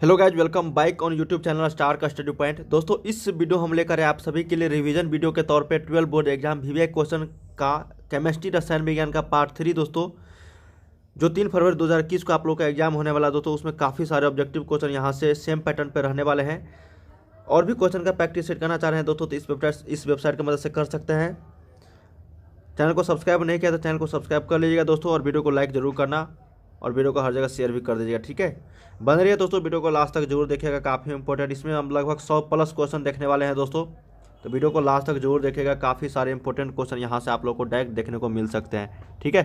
Hello guys, welcome back on YouTube channel star का study point. दोस्तों, इस video हम लेकर आए आप सभी के लिए रिवीजन वीडियो के तौर पे 12 बोर्ड एग्जाम वीवीआई क्वेश्चन का केमिस्ट्री रसायन विज्ञान का पार्ट 3। दोस्तों, जो 3 फरवरी 2021 को आप लोग का एग्जाम होने वाला दोस्तों, उसमें काफ़ी सारे ऑब्जेक्टिव क्वेश्चन यहाँ से सेम पैटर्न पर रहने वाले हैं। और भी क्वेश्चन का प्रैक्टिस सेट करना चाह रहे हैं दोस्तों, तो इस वेबसाइट की मदद से कर सकते हैं। चैनल को सब्सक्राइब नहीं किया तो चैनल को सब्सक्राइब कर लीजिएगा दोस्तों, और वीडियो को लाइक जरूर करना और वीडियो को हर जगह शेयर भी कर दीजिएगा। ठीक है, बन रही है दोस्तों, वीडियो को लास्ट तक जरूर देखिएगा, काफ़ी इंपॉर्टेंट। इसमें हम लगभग 100+ क्वेश्चन देखने वाले हैं दोस्तों, तो वीडियो को लास्ट तक जरूर देखिएगा। काफ़ी सारे इंपॉर्टेंट क्वेश्चन यहाँ से आप लोग को डायरेक्ट देखने को मिल सकते हैं। ठीक है,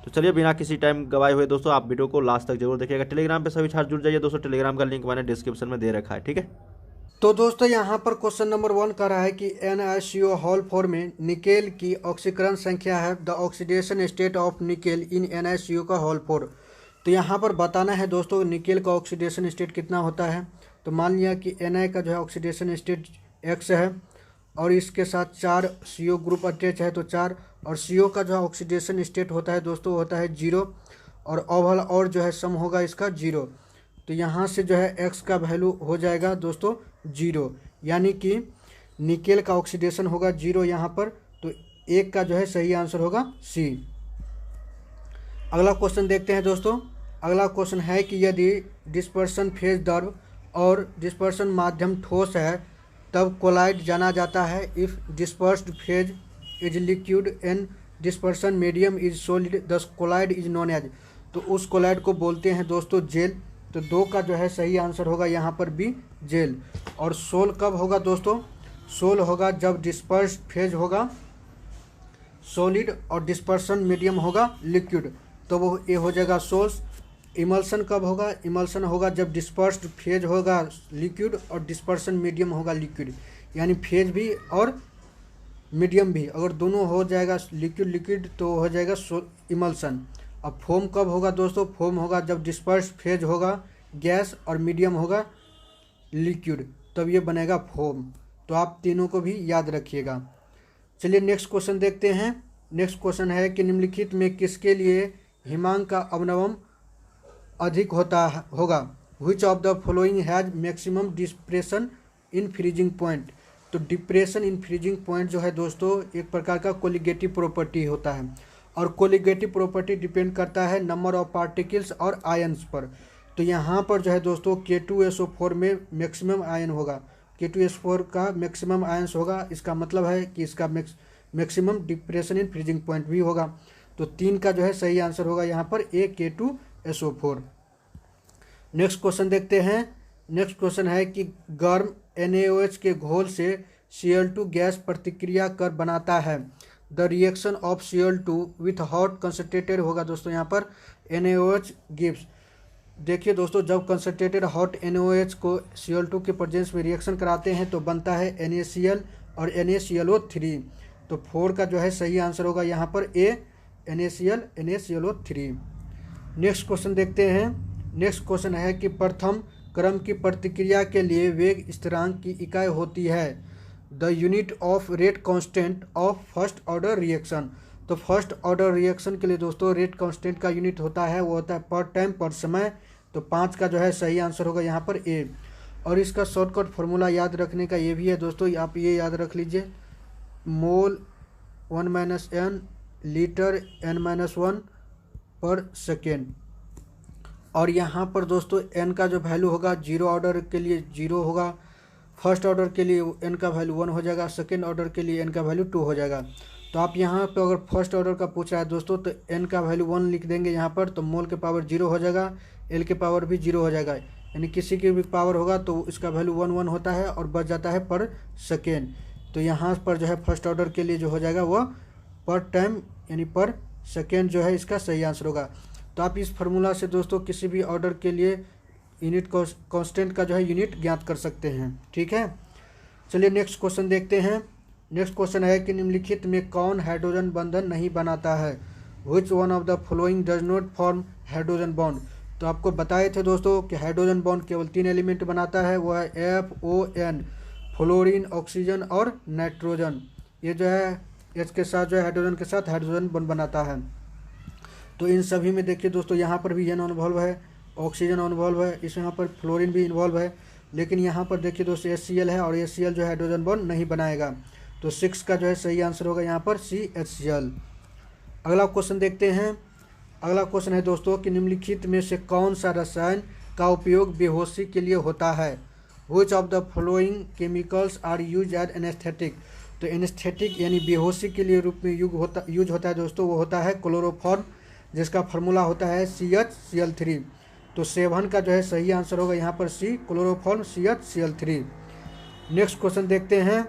तो चलिए बिना किसी टाइम गवाए हुए दोस्तों, आप वीडियो को लास्ट तक जरूर देखिएगा। टेलीग्राम पे सभी छात्र जुड़ जाइए दोस्तों, टेलीग्राम का लिंक मैंने डिस्क्रिप्शन में दे रखा है। ठीक है, तो दोस्तों यहाँ पर क्वेश्चन नंबर 1 कर रहा है कि NaCO हॉल 4 में निकेल की ऑक्सीकरण संख्या है the oxidation state of nickel in NaCO का हॉल 4। तो यहाँ पर बताना है दोस्तों निकेल का ऑक्सीडेशन स्टेट कितना होता है। तो मान लिया कि Na का जो है ऑक्सीडेशन स्टेट X है और इसके साथ 4 CO ग्रुप अटैच है तो 4, और CO का जो है ऑक्सीडेशन स्टेट होता है दोस्तों होता है 0, और ओवल और जो है सम होगा इसका 0। तो यहाँ से जो है X का वैल्यू हो जाएगा दोस्तों 0, यानी कि निकेल का ऑक्सीडेशन होगा 0 यहाँ पर। तो 1 का जो है सही आंसर होगा C। अगला क्वेश्चन देखते हैं दोस्तों। अगला क्वेश्चन है कि यदि डिस्पर्सन फेज द्रव और डिस्पर्सन माध्यम ठोस है तब कोलाइड जाना जाता है। If dispersed phase is liquid and dispersion medium is solid the colloid is known as. तो उस कोलाइड को बोलते हैं दोस्तों जेल। तो 2 का जो है सही आंसर होगा यहाँ पर बी जेल। और सोल कब होगा दोस्तों? सोल होगा जब डिस्पर्स्ड फेज होगा सॉलिड और डिस्पर्सन मीडियम होगा लिक्विड, तो वो ये हो जाएगा सोल्स। इमल्सन कब होगा? इमल्सन होगा जब डिस्पर्स्ड फेज होगा लिक्विड और डिस्पर्सन मीडियम होगा लिक्विड, यानी फेज भी और मीडियम भी अगर दोनों हो जाएगा लिक्विड लिक्विड तो हो जाएगा इमल्सन। अब फोम कब होगा दोस्तों? फोम होगा जब डिस्पर्स्ड फेज होगा गैस और मीडियम होगा लिक्विड, तब ये बनेगा फोम। तो आप तीनों को भी याद रखिएगा। चलिए नेक्स्ट क्वेश्चन देखते हैं। नेक्स्ट क्वेश्चन है कि निम्नलिखित में किसके लिए हिमांक का अवनमन अधिक होगा। Which of the following has maximum depression in freezing point. तो डिप्रेशन इन फ्रीजिंग पॉइंट जो है दोस्तों एक प्रकार का कोलिगेटिव प्रॉपर्टी होता है, और कोलिगेटिव प्रॉपर्टी डिपेंड करता है नंबर ऑफ पार्टिकल्स और आयन्स पर। तो यहाँ पर जो है दोस्तों K2SO4 में मैक्सिमम आयन होगा, K2SO4 का मैक्सिमम आयन्स होगा। इसका मतलब है कि इसका maximum depression in freezing point भी होगा। तो 3 का जो है सही आंसर होगा यहाँ पर A K2SO4। नेक्स्ट क्वेश्चन देखते हैं। नेक्स्ट क्वेश्चन है कि गर्म NaOH के घोल से Cl2 गैस प्रतिक्रिया कर बनाता है। The reaction of Cl2 with hot concentrated होगा दोस्तों यहाँ पर NaOH गिव्स। देखिए दोस्तों, जब कंसनट्रेटेड हॉट NaOH को Cl2 के प्रेजेंस में रिएक्शन कराते हैं तो बनता है NaCl और NaClO3। तो 4 का जो है सही आंसर होगा यहाँ पर A NaCl NaClO3। Next question देखते हैं। नेक्स्ट क्वेश्चन है कि प्रथम क्रम की प्रतिक्रिया के लिए वेग स्थिरांक की इकाई होती है। The unit of rate constant of first order reaction. तो फर्स्ट ऑर्डर रिएक्शन के लिए दोस्तों रेट कांस्टेंट का यूनिट होता है, वो होता है पर टाइम पर समय। तो 5 का जो है सही आंसर होगा यहाँ पर ए। और इसका शॉर्टकट फार्मूला याद रखने का ये भी है दोस्तों, आप ये याद रख लीजिए, मोल 1 - n लीटर n-1 पर सेकेंड। और यहाँ पर दोस्तों n का जो वैल्यू होगा 0 ऑर्डर के लिए 0 होगा, फर्स्ट ऑर्डर के लिए n का वैल्यू 1 हो जाएगा, सेकेंड ऑर्डर के लिए n का वैल्यू 2 हो जाएगा। तो आप यहाँ पे अगर फर्स्ट ऑर्डर का पूछ रहा है दोस्तों तो n का वैल्यू 1 लिख देंगे यहाँ पर, तो मोल के पावर 0 हो जाएगा, l के पावर भी 0 हो जाएगा, यानी किसी की भी पावर होगा तो इसका वैल्यू 1 होता है और बच जाता है पर सेकेंड। तो यहाँ पर जो है फर्स्ट ऑर्डर के लिए जो हो जाएगा वह पर टाइम यानी पर सेकेंड जो है इसका सही आंसर होगा। तो आप इस फार्मूला से दोस्तों किसी भी ऑर्डर के लिए यूनिट कांस्टेंट का जो है यूनिट ज्ञात कर सकते हैं। ठीक है, चलिए नेक्स्ट क्वेश्चन देखते हैं। नेक्स्ट क्वेश्चन है कि निम्नलिखित में कौन हाइड्रोजन बंधन नहीं बनाता है। Which one of the following does not form hydrogen bond. तो आपको बताए थे दोस्तों कि हाइड्रोजन बॉन्ड केवल 3 एलिमेंट बनाता है, वो है FON, फ्लोरीन, ऑक्सीजन और नाइट्रोजन। ये जो है H के साथ जो है हाइड्रोजन के साथ हाइड्रोजन बॉन्ड बनाता है। तो इन सभी में देखिए दोस्तों यहाँ पर भी N इन्वॉल्व है, ऑक्सीजन इन्वॉल्व है, इसमें यहाँ पर फ्लोरीन भी इन्वॉल्व है, लेकिन यहाँ पर देखिए दोस्तों HCl है और HCl जो हाइड्रोजन बॉन्ड नहीं बनाएगा। तो 6 का जो है सही आंसर होगा यहाँ पर CHCl। अगला क्वेश्चन देखते हैं। अगला क्वेश्चन है दोस्तों कि निम्नलिखित में से कौन सा रसायन का उपयोग बेहोशी के लिए होता है। Which of the following chemicals are used as anesthetic। तो एनेस्थेटिक यानी बेहोशी के लिए रूप में यूज होता है दोस्तों, वो होता है क्लोरोफॉर्म, जिसका फार्मूला होता है CHCl3। तो 7 का जो है सही आंसर होगा यहाँ पर C, chloroform CHCl3। Next question देखते हैं।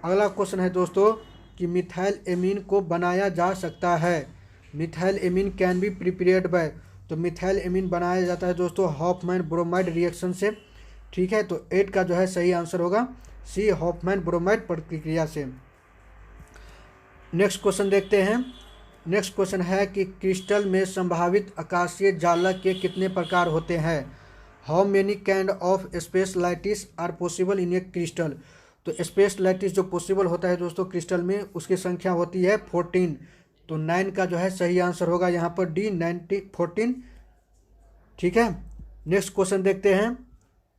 अगला क्वेश्चन है दोस्तों कि मिथाइल एमीन को बनाया जा सकता है। Methyl amine can be prepared by. तो मिथाइल एमीन बनाया जाता है दोस्तों हॉफमैन ब्रोमाइड रिएक्शन से। ठीक है, तो 8 का जो है सही आंसर होगा C, हॉफमैन ब्रोमाइड प्रतिक्रिया से। नेक्स्ट क्वेश्चन देखते हैं। नेक्स्ट क्वेश्चन है कि क्रिस्टल में संभावित आकाशीय जालक के कितने प्रकार होते हैं। How many kind of space lattice are possible in a crystal. तो स्पेस लाइटिस जो पॉसिबल होता है दोस्तों क्रिस्टल में, उसकी संख्या होती है 14। तो 9 का जो है सही आंसर होगा यहाँ पर D, 14। ठीक है, नेक्स्ट क्वेश्चन देखते हैं।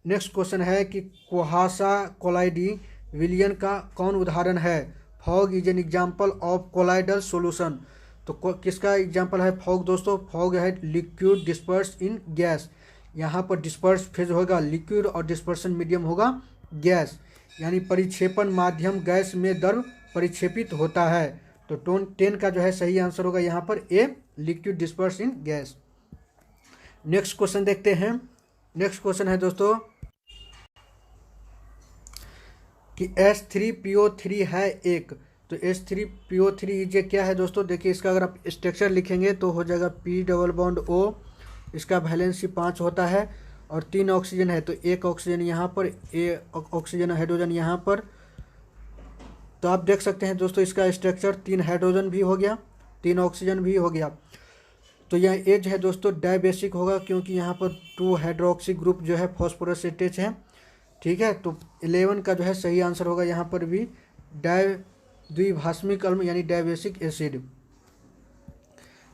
नेक्स्ट क्वेश्चन है कि कुहासा कोलाइडी विलियन का कौन उदाहरण है। Fog is an example of colloidal solution. तो किसका एग्जाम्पल है फॉग दोस्तों। फॉग है लिक्विड डिस्पर्स इन गैस। यहाँ पर डिस्पर्स फेज होगा लिक्विड और डिस्पर्सन मीडियम होगा गैस, यानी परिक्षेपण माध्यम गैस में द्रव परिक्षेपित होता है। तो 10 का जो है सही आंसर होगा यहाँ पर A, liquid disperse in gas. Next question देखते हैं। नेक्स्ट क्वेश्चन है दोस्तों कि H3PO3 है एक। तो H3PO3 ये क्या है दोस्तों। देखिए इसका अगर आप स्ट्रक्चर लिखेंगे तो हो जाएगा P डबल बॉन्ड O, इसका वैलेंसी 5 होता है और 3 ऑक्सीजन है। तो 1 ऑक्सीजन यहाँ पर, एक ऑक्सीजन हाइड्रोजन यहाँ पर। तो आप देख सकते हैं दोस्तों इसका स्ट्रक्चर 3 हाइड्रोजन भी हो गया, 3 ऑक्सीजन भी हो गया। तो यह एज है दोस्तों डायबेसिक होगा, क्योंकि यहाँ पर 2 हाइड्रोक्सी ग्रुप जो है फॉस्फोरस एच है। ठीक है, तो 11 का जो है सही आंसर होगा यहाँ पर भी द्विभाषमिक अम्ल यानी डायबेसिक एसिड।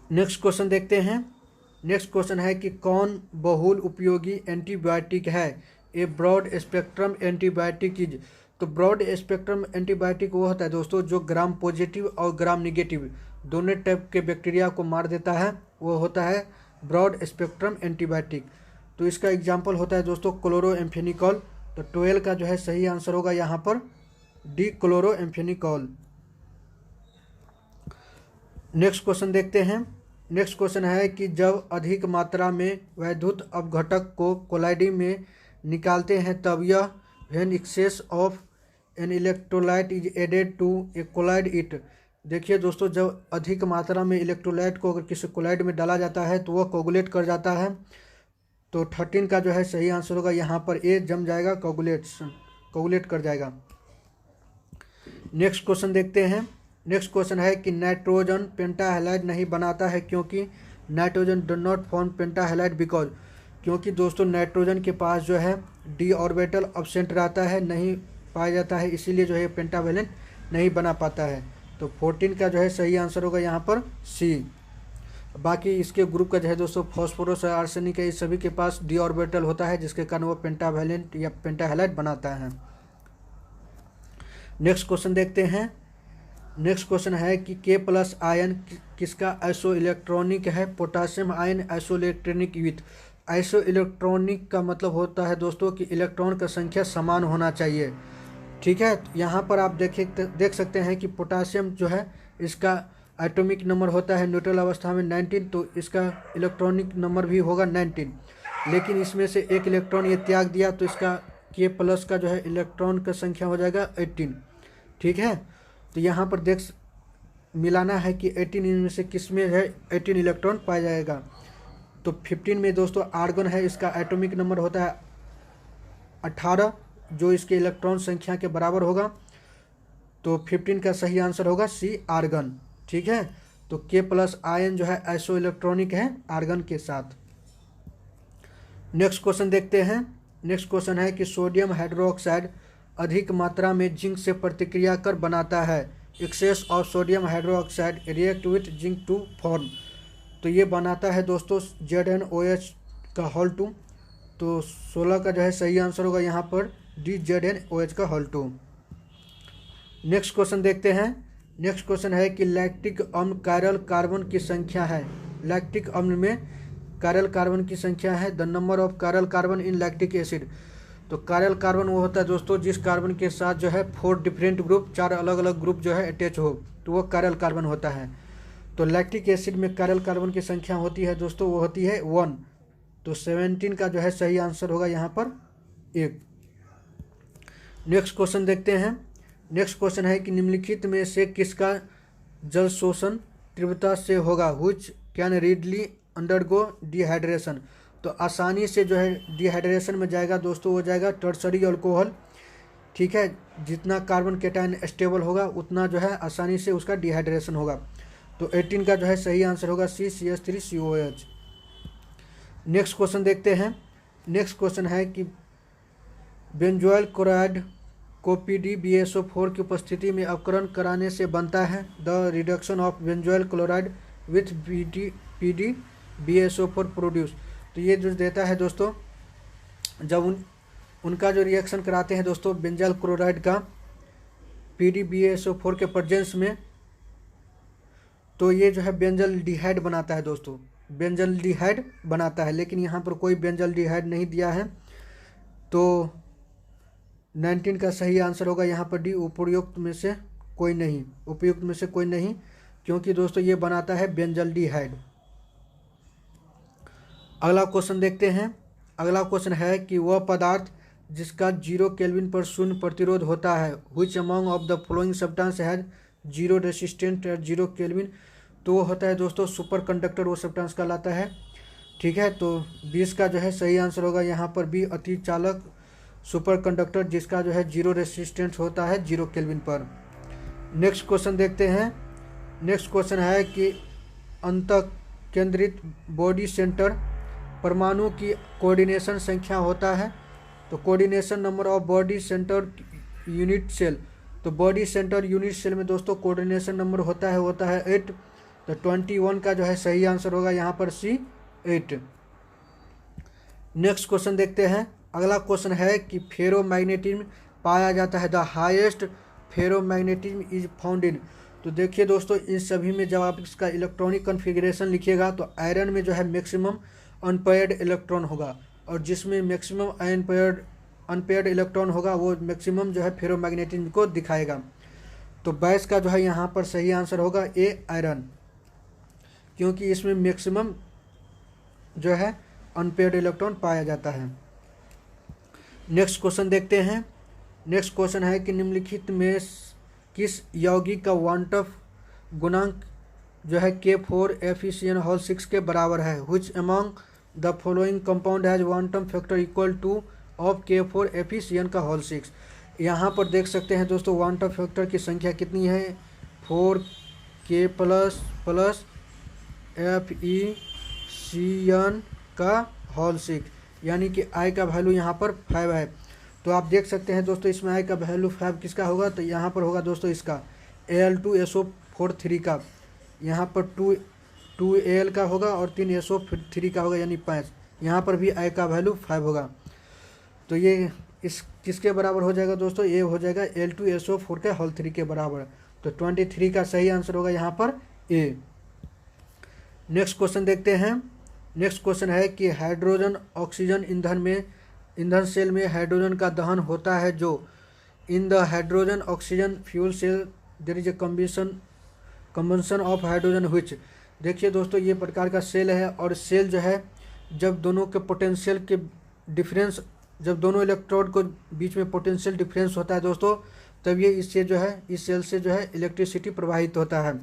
नेक्स्ट क्वेश्चन देखते हैं। नेक्स्ट क्वेश्चन है कि कौन बहुल उपयोगी एंटीबायोटिक है। A broad spectrum antibiotic is. तो ब्रॉड स्पेक्ट्रम एंटीबायोटिक वो होता है दोस्तों जो ग्राम पॉजिटिव और ग्राम निगेटिव दोनों टाइप के बैक्टीरिया को मार देता है, वो होता है ब्रॉड स्पेक्ट्रम एंटीबायोटिक। तो इसका एग्जाम्पल होता है दोस्तों क्लोरोएम्फेनिकॉल। तो 12 का जो है सही आंसर होगा यहाँ पर D, क्लोरोएम्फेनिकॉल। नेक्स्ट क्वेश्चन देखते हैं। नेक्स्ट क्वेश्चन है कि जब अधिक मात्रा में वैद्युत अपघटक को कोलाइडी में निकालते हैं तब यह when excess of an electrolyte is added to a colloid it. देखिए दोस्तों जब अधिक मात्रा में इलेक्ट्रोलाइट को अगर किसी कोलाइड में डाला जाता है तो वह कोगुलेट कर जाता है। तो 13 का जो है सही आंसर होगा यहाँ पर A, जम जाएगा, कोगुलेट कर जाएगा। नेक्स्ट क्वेश्चन देखते हैं। नेक्स्ट क्वेश्चन है कि नाइट्रोजन पेंटाहेलाइड नहीं बनाता है क्योंकि nitrogen do not form pentahalide because. क्योंकि दोस्तों नाइट्रोजन के पास जो है D ऑर्बिटल अब्सेंट रहता है, नहीं पाया जाता है, इसीलिए जो है पेंटावेलेंट नहीं बना पाता है। तो 14 का जो है सही आंसर होगा यहाँ पर C। बाकी इसके ग्रुप का जो है दोस्तों फॉस्फोरस और आर्सेनिक है, इस सभी के पास D ऑर्बिटल होता है, जिसके कारण वो पेंटावेलेंट या पेंटाहेलाइड बनाता है। नेक्स्ट क्वेश्चन देखते हैं। नेक्स्ट क्वेश्चन है कि K+ आयन किसका आइसो इलेक्ट्रॉनिक है। Potassium ion iso electronic with. Iso electronic का मतलब होता है दोस्तों कि इलेक्ट्रॉन का संख्या समान होना चाहिए। ठीक है, यहाँ पर आप देख सकते हैं कि पोटासियम जो है इसका एटॉमिक नंबर होता है न्यूट्रल अवस्था में 19, तो इसका इलेक्ट्रॉनिक नंबर भी होगा 19। लेकिन इसमें से एक इलेक्ट्रॉन ये त्याग दिया तो इसका K+ का जो है इलेक्ट्रॉन का संख्या हो जाएगा 18। ठीक है, तो यहाँ पर मिलाना है कि 18 इनमें से किस में है 18 इलेक्ट्रॉन पाया जाएगा। तो 15 में दोस्तों आर्गन है, इसका एटॉमिक नंबर होता है 18, जो इसके इलेक्ट्रॉन संख्या के बराबर होगा। तो 15 का सही आंसर होगा C, आर्गन। ठीक है, तो K+ आयन जो है आइसो इलेक्ट्रॉनिक है आर्गन के साथ। नेक्स्ट क्वेश्चन देखते हैं। नेक्स्ट क्वेश्चन है कि सोडियम हाइड्रोक्साइड अधिक मात्रा में जिंक से प्रतिक्रिया कर बनाता है। Excess of sodium hydroxide react with zinc to form. तो ये बनाता है दोस्तों ZnOH का होल 2। तो 16 का जो है सही आंसर होगा यहाँ पर DZNOH का होल 2। नेक्स्ट क्वेश्चन देखते हैं। नेक्स्ट क्वेश्चन है कि लैक्टिक अम्ल कायरल कार्बन की संख्या है। लैक्टिक अम्ल में कायरल कार्बन की संख्या है। The number of chiral carbon in lactic acid. तो कायरल कार्बन वो होता है दोस्तों जिस कार्बन के साथ जो है 4 डिफरेंट ग्रुप, 4 अलग अलग ग्रुप जो है अटैच हो, तो वो कायरल कार्बन होता है। तो लैक्टिक एसिड में कायरल कार्बन की संख्या होती है दोस्तों, वो होती है 1। तो 17 का जो है सही आंसर होगा यहाँ पर 1। नेक्स्ट क्वेश्चन देखते हैं। नेक्स्ट क्वेश्चन है कि निम्नलिखित में से किसका जल शोषण तीव्रता से होगा। Which can readily undergo dehydration. तो आसानी से जो है डिहाइड्रेशन में जाएगा दोस्तों, वो जाएगा टर्सरी अल्कोहल। ठीक है, जितना कार्बन केटायन स्टेबल होगा उतना जो है आसानी से उसका डिहाइड्रेशन होगा। तो 18 का जो है सही आंसर होगा CCH3COH। नेक्स्ट क्वेश्चन देखते हैं। नेक्स्ट क्वेश्चन है कि बेंजोइल क्लोराइड को PdBSO4 की उपस्थिति में अपकरण कराने से बनता है। The reduction of benzoyl chloride with PdBSO4 produce. तो ये जो देता है दोस्तों, जब उनका जो रिएक्शन कराते हैं दोस्तों बेंजोइल क्लोराइड का PdBSO4 के प्रेजेंस में, तो ये जो है बेंजल्डिहाइड बनाता है दोस्तों, बेंजल्डिहाइड बनाता है। लेकिन यहाँ पर कोई बेंजल्डिहाइड नहीं दिया है। तो 19 का सही आंसर होगा यहाँ पर D, उपयुक्त में से कोई नहीं, उपयुक्त में से कोई नहीं, क्योंकि दोस्तों ये बनाता है बेंजल्डिहाइड। अगला क्वेश्चन देखते हैं। अगला क्वेश्चन है कि वह पदार्थ जिसका 0 केल्विन पर शून्य प्रतिरोध होता है। Which among of the following substance has 0 resistant at 0 kelvin. तो वो होता है दोस्तों सुपर कंडक्टर, वो सब्सटेंस कहलाता है। ठीक है, तो 20 का जो है सही आंसर होगा यहाँ पर B, अति चालक सुपर कंडक्टर, जिसका जो है 0 रेसिस्टेंस होता है 0 केल्विन पर। नेक्स्ट क्वेश्चन देखते हैं। नेक्स्ट क्वेश्चन है कि अंतः केंद्रित बॉडी सेंटर परमाणु की कोऑर्डिनेशन संख्या होता है। तो coordination number of body centre unit cell. तो बॉडी सेंटर यूनिट सेल में दोस्तों कोऑर्डिनेशन नंबर होता है 8। तो 21 का जो है सही आंसर होगा यहाँ पर C, 8। नेक्स्ट क्वेश्चन देखते हैं। अगला क्वेश्चन है कि फेरोमैग्नेटिज्म पाया जाता है। The highest ferromagnetism is found in. तो देखिए दोस्तों, इन सभी में जब आप इसका इलेक्ट्रॉनिक कॉन्फ़िगरेशन लिखिएगा तो आयरन में जो है मैक्सिमम अनपेयर्ड इलेक्ट्रॉन होगा, और जिसमें मैक्सिमम अनपेयर्ड इलेक्ट्रॉन होगा वो मैक्सिमम जो है फेरोमैग्नेटिज्म को दिखाएगा। तो 22 का जो है यहाँ पर सही आंसर होगा A, आयरन, क्योंकि इसमें मैक्सिमम जो है अनपेयर्ड इलेक्ट्रॉन पाया जाता है। नेक्स्ट क्वेश्चन देखते हैं। नेक्स्ट क्वेश्चन है कि निम्नलिखित में किस यौगिक का वांटफ गुणांक जो है K4FeCN6 के बराबर है। Which among the following compound has quantum factor equal two of K4FeCN6। यहाँ पर देख सकते हैं दोस्तों क्वांटम फैक्टर की संख्या कितनी है, 4K प्लस FeCN6, यानी कि I का वैल्यू यहाँ पर 5 है। तो आप देख सकते हैं दोस्तों इसमें I का वैल्यू 5 किसका होगा, तो यहाँ पर होगा दोस्तों इसका Al2SO43 का। यहाँ पर 2Al का होगा और 3SO3 का होगा, यानी 5। यहाँ पर भी I का वैल्यू 5 होगा। तो ये इस किसके बराबर हो जाएगा दोस्तों, ये हो जाएगा Al2SO4 के होल 3 के बराबर। तो 23 का सही आंसर होगा यहाँ पर A। नेक्स्ट क्वेश्चन देखते हैं। नेक्स्ट क्वेश्चन है कि हाइड्रोजन ऑक्सीजन ईंधन सेल में हाइड्रोजन का दहन होता है जो in the hydrogen oxygen fuel cell there is a combustion of hydrogen which. देखिए दोस्तों ये प्रकार का सेल है, और सेल जो है जब दोनों के पोटेंशियल के डिफरेंस, जब दोनों इलेक्ट्रोड को बीच में पोटेंशियल डिफरेंस होता है दोस्तों, तब ये इससे जो है इस सेल से जो है इलेक्ट्रिसिटी प्रवाहित होता है।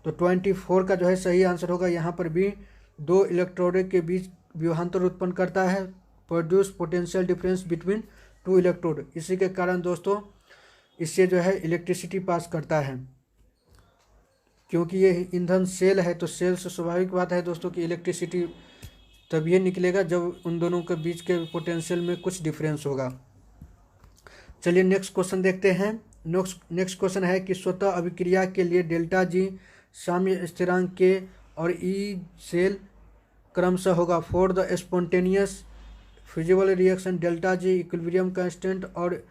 तो 24 का जो है सही आंसर होगा यहाँ पर भी। 2 इलेक्ट्रोड के बीच विभवांतर उत्पन्न करता है, produce potential difference between 2 electrode. इसी के कारण दोस्तों इससे जो है इलेक्ट्रिसिटी पास करता है, क्योंकि ये ईंधन सेल है। तो सेल से स्वाभाविक बात है दोस्तों कि इलेक्ट्रिसिटी तब ये निकलेगा जब उन दोनों के बीच के पोटेंशियल में कुछ डिफरेंस होगा। चलिए नेक्स्ट क्वेश्चन देखते हैं। नेक्स्ट क्वेश्चन है कि स्वतः अभिक्रिया के लिए डेल्टा G साम्य स्थिरांक के और ई सेल क्रमशः होगा for the spontaneous feasible reaction delta G equilibrium constant, और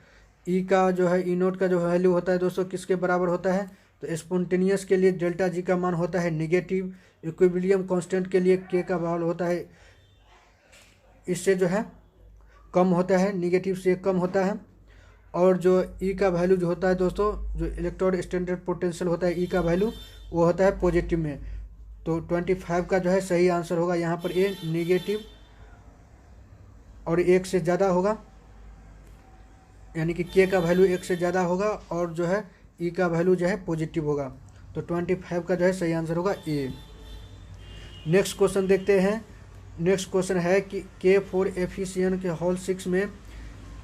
ई का जो है ई नोट का जो वैल्यू होता है दोस्तों किसके बराबर होता है, तो स्पॉन्टेनियस के लिए डेल्टा जी का मान होता है नेगेटिव, इक्विलिब्रियम कांस्टेंट के लिए के का वैल्यू होता है इससे जो है कम होता है, नेगेटिव से कम होता है, और जो ई का वैल्यू जो होता है दोस्तों जो इलेक्ट्रोड स्टैंडर्ड पोटेंशियल होता है ई का वैल्यू वो होता है पॉजिटिव में। तो 25 का जो है सही आंसर होगा यहाँ पर ए नेगेटिव और 1 से ज़्यादा होगा, यानी कि के का वैल्यू 1 से ज़्यादा होगा और जो है ई का वैल्यू जो है पॉजिटिव होगा। तो 25 का जो है सही आंसर होगा ए। नेक्स्ट क्वेश्चन देखते हैं। नेक्स्ट क्वेश्चन है कि K4 के होल 6 में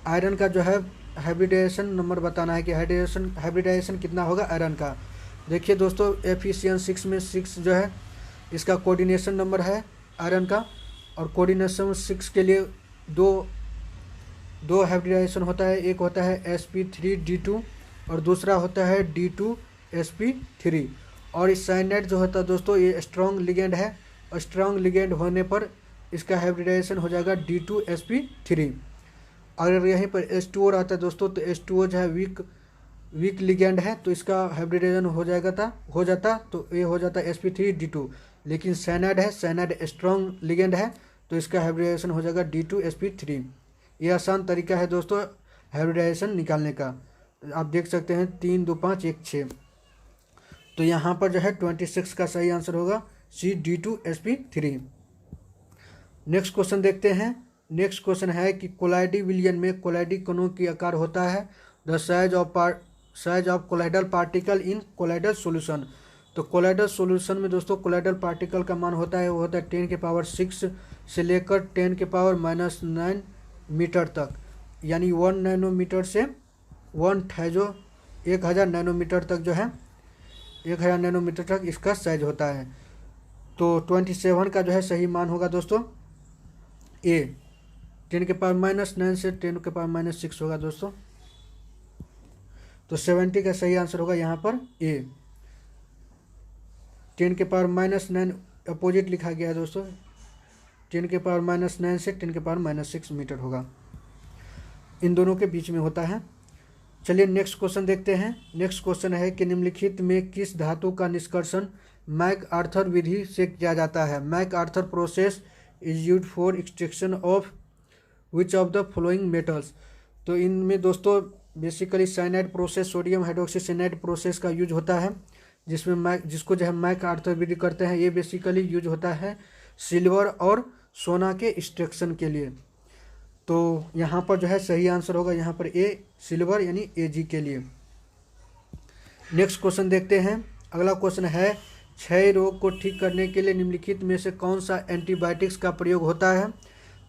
आयरन का जो है हाइब्रिडाइजेशन नंबर बताना है कि हाइब्रिडाइजेशन कितना होगा आयरन का। देखिए दोस्तों एफिशिएंट 6 में 6 जो है इसका कोऑर्डिनेशन नंबर है आयरन का, और कोऑर्डिनेशन 6 के लिए दो हाइब्रिडाइजेशन होता है, एक होता है sp3d2 और दूसरा होता है d2sp3। और इस साइनाइड जो होता है दोस्तों ये स्ट्रॉन्ग लिगेंड है, और स्ट्रॉन्ग लिगेंड होने पर इसका हाइब्रिडाइजेशन हो जाएगा d2sp3। अगर यहीं पर H2O रहता है दोस्तों तो H2O जो है वीक लिगेंड है तो इसका हाइब्रिडाइजेशन हो जाता तो ये हो जाता sp3d2, लेकिन साइनाइड है, साइनाइड स्ट्रॉन्ग लिगेंड है तो इसका हाइब्रिडाइजेशन हो जाएगा d2sp3। ये आसान तरीका है दोस्तों हाइब्रिडाइजेशन निकालने का। आप देख सकते हैं 3 2 5 1 6। तो यहाँ पर जो है 26 का सही आंसर होगा सी d2sp3। नेक्स्ट क्वेश्चन देखते हैं। नेक्स्ट क्वेश्चन है कि कोलाइडी विलियन में कोलाइडी कणों की आकार होता है the size of colloidal particle in colloidal solution. तो कोलाइडल सॉल्यूशन में दोस्तों कोलाइडल पार्टिकल का मान होता है वो होता है 10⁻6 से लेकर 10⁻⁹ मीटर तक, यानी 1 नैनोमीटर से 1000 नैनोमीटर तक जो है 1000 नैनोमीटर तक इसका साइज होता है। तो 27 का जो है सही मान होगा दोस्तों ए, 10⁻⁹ से 10⁻⁶ होगा दोस्तों। तो 70 का सही आंसर होगा यहाँ पर ए। 10⁻⁹ अपोजिट लिखा गया है दोस्तों, 10⁻⁹ से 10⁻�6 मीटर होगा, इन दोनों के बीच में होता है। चलिए नेक्स्ट क्वेश्चन देखते हैं। नेक्स्ट क्वेश्चन है कि निम्नलिखित में किस धातु का निष्कर्षण मैकआर्थर विधि से किया जाता है। MacArthur process is used for extraction of which of the following metals. तो इनमें दोस्तों basically cyanide process, sodium hydroxy cyanide process का यूज होता है, जिसमें जिसको जो है मैकआर्थर विधि करते हैं। ये बेसिकली यूज होता है सिल्वर और सोना के एक्सट्रैक्शन के लिए। तो यहाँ पर जो है सही आंसर होगा यहाँ पर ए सिल्वर यानी Ag के लिए। नेक्स्ट क्वेश्चन देखते हैं। अगला क्वेश्चन है क्षय रोग को ठीक करने के लिए निम्नलिखित में से कौन सा एंटीबायोटिक्स का प्रयोग होता है।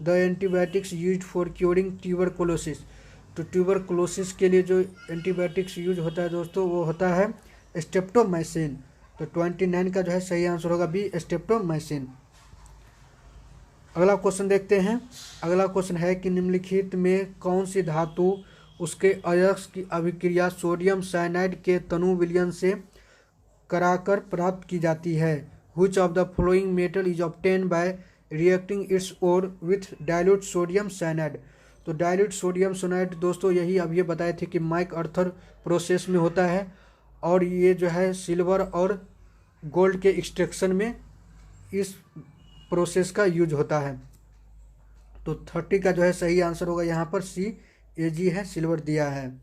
The antibiotics used for curing tuberculosis. तो ट्यूबरकुलोसिस के लिए जो एंटीबायोटिक्स यूज होता है दोस्तों वो होता है स्ट्रेप्टोमाइसिन। तो 29 का जो है सही आंसर होगा बी स्ट्रेप्टोमाइसिन। अगला क्वेश्चन देखते हैं। अगला क्वेश्चन है कि निम्नलिखित में कौन सी धातु उसके अयस्क की अभिक्रिया सोडियम साइनाइड के तनु विलयन से कराकर प्राप्त की जाती है। Which of the following metal is obtain by reacting its ore with dilute sodium cyanide. तो डाइल्यूट सोडियम साइनाइड दोस्तों यही अब ये बताए थे कि मैकआर्थर प्रोसेस में होता है, और ये जो है सिल्वर और गोल्ड के एक्सट्रैक्शन में इस प्रोसेस का यूज होता है। तो 30 का जो है सही आंसर होगा यहाँ पर सी Ag है, सिल्वर दिया है।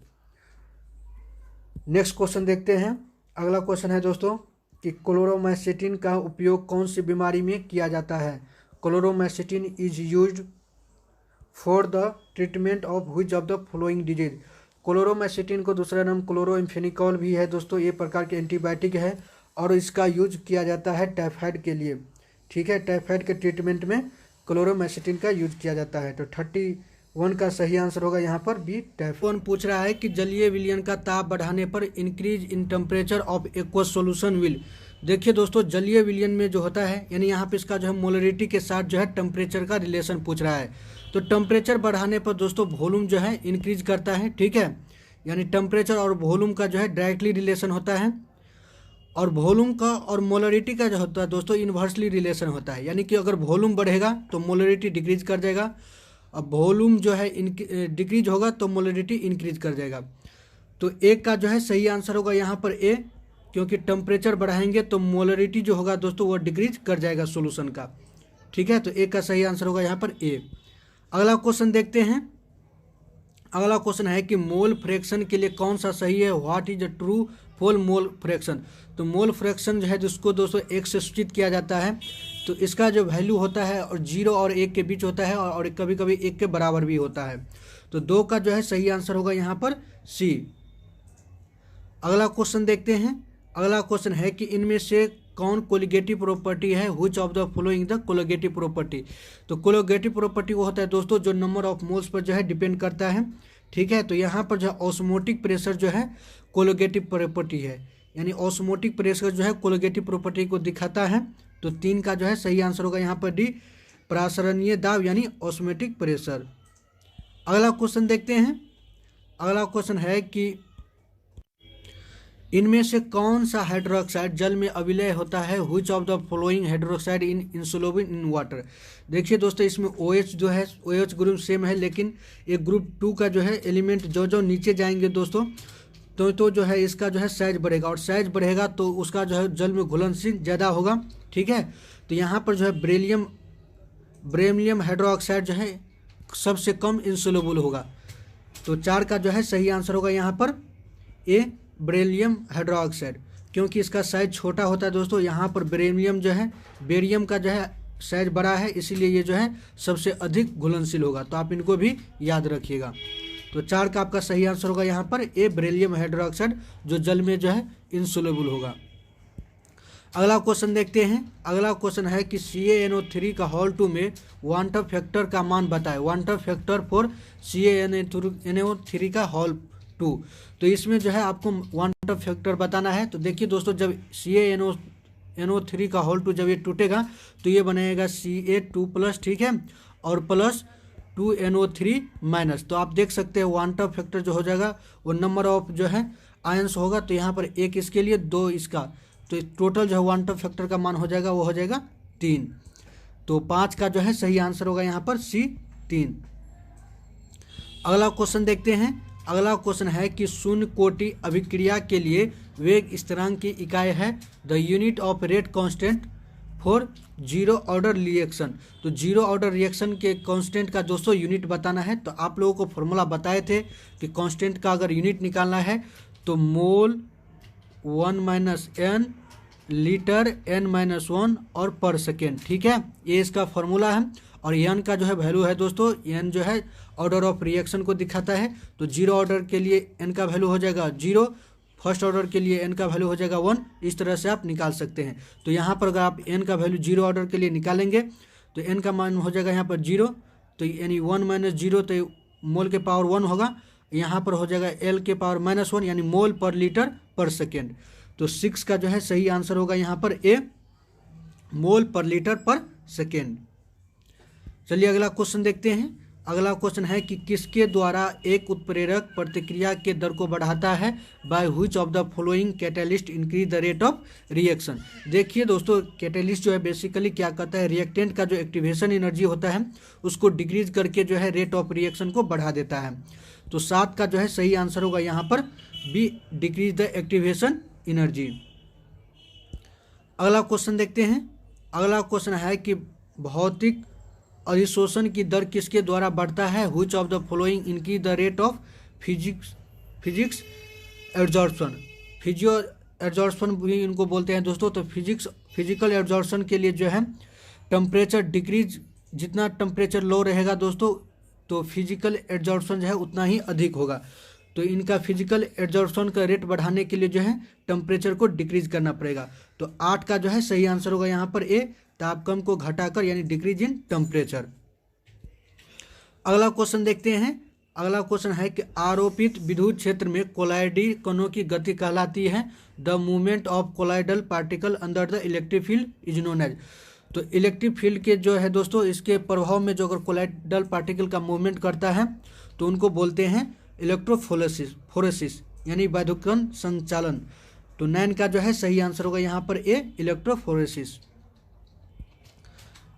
नेक्स्ट क्वेश्चन देखते हैं। अगला क्वेश्चन है दोस्तों कि क्लोरोमाइसिटिन का उपयोग कौन सी बीमारी में किया जाता है। Chloromycetin is used for the treatment of which of the following disease. Chloromycetin को दूसरा नाम क्लोरोइम्फेनिकॉल भी है दोस्तों, ये प्रकार के एंटीबायोटिक है और इसका यूज किया जाता है टाइफाइड के लिए। ठीक है, टाइफाइड के ट्रीटमेंट में क्लोरोमाइसिटिन का यूज किया जाता है। तो 31 का सही आंसर होगा यहाँ पर बी टाइफाइड। पूछ रहा है कि जलीय विलयन का ताप बढ़ाने पर increase in temperature of aqueous solution will. देखिए दोस्तों जलीय विलयन में जो होता है यानी यहाँ पे इसका जो है मोलरिटी के साथ जो है टेम्परेचर का रिलेशन पूछ रहा है। तो टेम्परेचर बढ़ाने पर दोस्तों वॉल्यूम जो है इंक्रीज करता है। ठीक है, यानी टेम्परेचर और वॉल्यूम का जो है डायरेक्टली रिलेशन होता है। और वॉल्यूम का और मोलरिटी का जो होता है दोस्तों इन्वर्सली रिलेशन होता है, यानी कि अगर वॉल्यूम बढ़ेगा तो मोलरिटी डिक्रीज कर जाएगा, अब वॉल्यूम जो है डिक्रीज होगा तो मोलरिटी इंक्रीज कर जाएगा। तो एक का जो है सही आंसर होगा यहाँ पर ए, क्योंकि टेम्परेचर बढ़ाएंगे तो मोलरिटी जो होगा दोस्तों वो डिक्रीज कर जाएगा सॉल्यूशन का। ठीक है, तो एक का सही आंसर होगा यहाँ पर ए। अगला क्वेश्चन देखते हैं। अगला क्वेश्चन है कि मोल फ्रैक्शन के लिए कौन सा सही है, what is the true for mole fraction. तो मोल फ्रैक्शन जो है जिसको दोस्तों एक से सूचित किया जाता है, तो इसका जो वैल्यू होता है और 0 और 1 के बीच होता है और कभी कभी 1 के बराबर भी होता है। तो 2 का जो है सही आंसर होगा यहाँ पर सी। अगला क्वेश्चन देखते हैं। अगला क्वेश्चन है कि इनमें से कौन कोलिगेटिव प्रॉपर्टी है, which of the following the colligative property. तो कोलिगेटिव प्रॉपर्टी वो होता है दोस्तों जो नंबर ऑफ मोल्स पर जो है डिपेंड करता है। ठीक है, तो यहाँ पर जो है ऑस्मोटिक प्रेशर जो है कोलिगेटिव प्रॉपर्टी है, यानी ऑस्मोटिक प्रेशर जो है कोलिगेटिव प्रॉपर्टी को दिखाता है। तो 3 का जो है सही आंसर होगा यहाँ पर डी, प्रासरणीय दाब यानी ऑस्मोटिक प्रेशर। अगला क्वेश्चन देखते हैं। अगला क्वेश्चन है कि इनमें से कौन सा हाइड्रोक्साइड जल में अविलय होता है, which of the following hydroxide in insoluble in water. देखिए दोस्तों इसमें OH जो है OH ग्रुप सेम है, लेकिन एक ग्रुप 2 का जो है एलिमेंट जो जो नीचे जाएंगे दोस्तों तो जो है इसका जो है साइज बढ़ेगा, और साइज बढ़ेगा तो उसका जो है जल में घुलनशील ज़्यादा होगा। ठीक है, तो यहाँ पर जो है ब्रेमियम हाइड्रोक्साइड जो है सबसे कम इंसोल्युबल होगा। तो 4 का जो है सही आंसर होगा यहाँ पर ए, बेरिलियम हाइड्रोक्साइड, क्योंकि इसका साइज छोटा होता है दोस्तों। यहाँ पर बेरियम का जो है साइज बड़ा है, इसीलिए ये जो है सबसे अधिक घुलनशील होगा। तो आप इनको भी याद रखिएगा। तो 4 का आपका सही आंसर होगा यहाँ पर ए, बेरिलियम हाइड्रोक्साइड, जो जल में जो है इनसोल्युबल होगा। अगला क्वेश्चन देखते हैं। अगला क्वेश्चन है कि CaNO3 का होल 2 में क्वांटम फैक्टर का मान बताएं, क्वांटम फैक्टर फॉर CaNO3 का होल 2। तो इसमें जो है आपको क्वांटम फैक्टर बताना है। तो देखिए दोस्तों जब CaNO3 का होल 2 जब ये टूटेगा तो ये बनेगा Ca2+, ठीक है, और प्लस 2NO3 माइनस। तो आप देख सकते हैं क्वांटम फैक्टर जो हो जाएगा वो नंबर ऑफ जो है आयंस होगा। तो यहाँ पर 1 इसके लिए, 2 इसका, तो टोटल जो है क्वांटम फैक्टर का मान हो जाएगा वो हो जाएगा 3। तो 5 का जो है सही आंसर होगा यहाँ पर सी, 3। अगला क्वेश्चन देखते हैं। अगला क्वेश्चन है कि शून्य कोटि अभिक्रिया के लिए वेग स्थिरांक की इकाई है the unit of rate constant for zero order reaction. तो जीरो ऑर्डर रिएक्शन के कांस्टेंट का दोस्तों यूनिट बताना है। तो आप लोगों को फॉर्मूला बताए थे कि कांस्टेंट का अगर यूनिट निकालना है तो मोल 1 - n लीटर n-1 और पर सेकेंड। ठीक है, ये इसका फॉर्मूला है। और n का जो है वैल्यू है दोस्तों, n जो है ऑर्डर ऑफ रिएक्शन को दिखाता है। तो जीरो ऑर्डर के लिए n का वैल्यू हो जाएगा 0, फर्स्ट ऑर्डर के लिए n का वैल्यू हो जाएगा 1। इस तरह से आप निकाल सकते हैं। तो यहाँ पर अगर आप n का वैल्यू जीरो ऑर्डर के लिए निकालेंगे तो n का मान हो जाएगा यहाँ पर 0, तो यानी 1 - 0 तो मोल के पावर 1 होगा। यहाँ पर हो जाएगा L के पावर -1 यानी मोल पर लीटर पर सेकेंड। तो 6 का जो है सही आंसर होगा यहाँ पर ए, मोल पर लीटर पर सेकेंड। चलिए अगला क्वेश्चन देखते हैं। अगला क्वेश्चन है कि किसके द्वारा एक उत्प्रेरक प्रतिक्रिया के दर को बढ़ाता है, by which of the following catalyst increase the rate of reaction. देखिए दोस्तों कैटेलिस्ट जो है बेसिकली क्या करता है, रिएक्टेंट का जो एक्टिवेशन एनर्जी होता है उसको डिक्रीज करके जो है रेट ऑफ रिएक्शन को बढ़ा देता है। तो 7 का जो है सही आंसर होगा यहाँ पर B, decrease the activation energy. अगला क्वेश्चन देखते हैं। अगला क्वेश्चन है कि भौतिक अधिशोषण की दर किसके द्वारा बढ़ता है, which of the following increase the rate of physics absorption. Physio absorption भी इनको बोलते हैं दोस्तों। तो फिजिकल एब्जॉर्प्शन के लिए जो है टेम्परेचर डिक्रीज, जितना टेम्परेचर लो रहेगा दोस्तों तो फिजिकल एब्जॉर्प्शन जो है उतना ही अधिक होगा। तो इनका फिजिकल एब्जॉर्प्शन का रेट बढ़ाने के लिए जो है टेम्परेचर को डिक्रीज करना पड़ेगा। तो 8 का जो है सही आंसर होगा यहाँ पर ए, तापक्रम को घटाकर यानी डिक्रीज इन टेम्परेचर। अगला क्वेश्चन देखते हैं। अगला क्वेश्चन है कि आरोपित विद्युत क्षेत्र में कोलाइडी कणों की गति कहलाती है the movement of colloidal particle under the electric field is known as. तो इलेक्ट्रिक फील्ड के जो है दोस्तों इसके प्रभाव में जो अगर कोलाइडल पार्टिकल का मूवमेंट करता है तो उनको बोलते हैं इलेक्ट्रोफोरेसिस यानी वैद्युतकरण संचालन। तो 9 का जो है सही आंसर होगा यहाँ पर ए, इलेक्ट्रोफोरेसिस।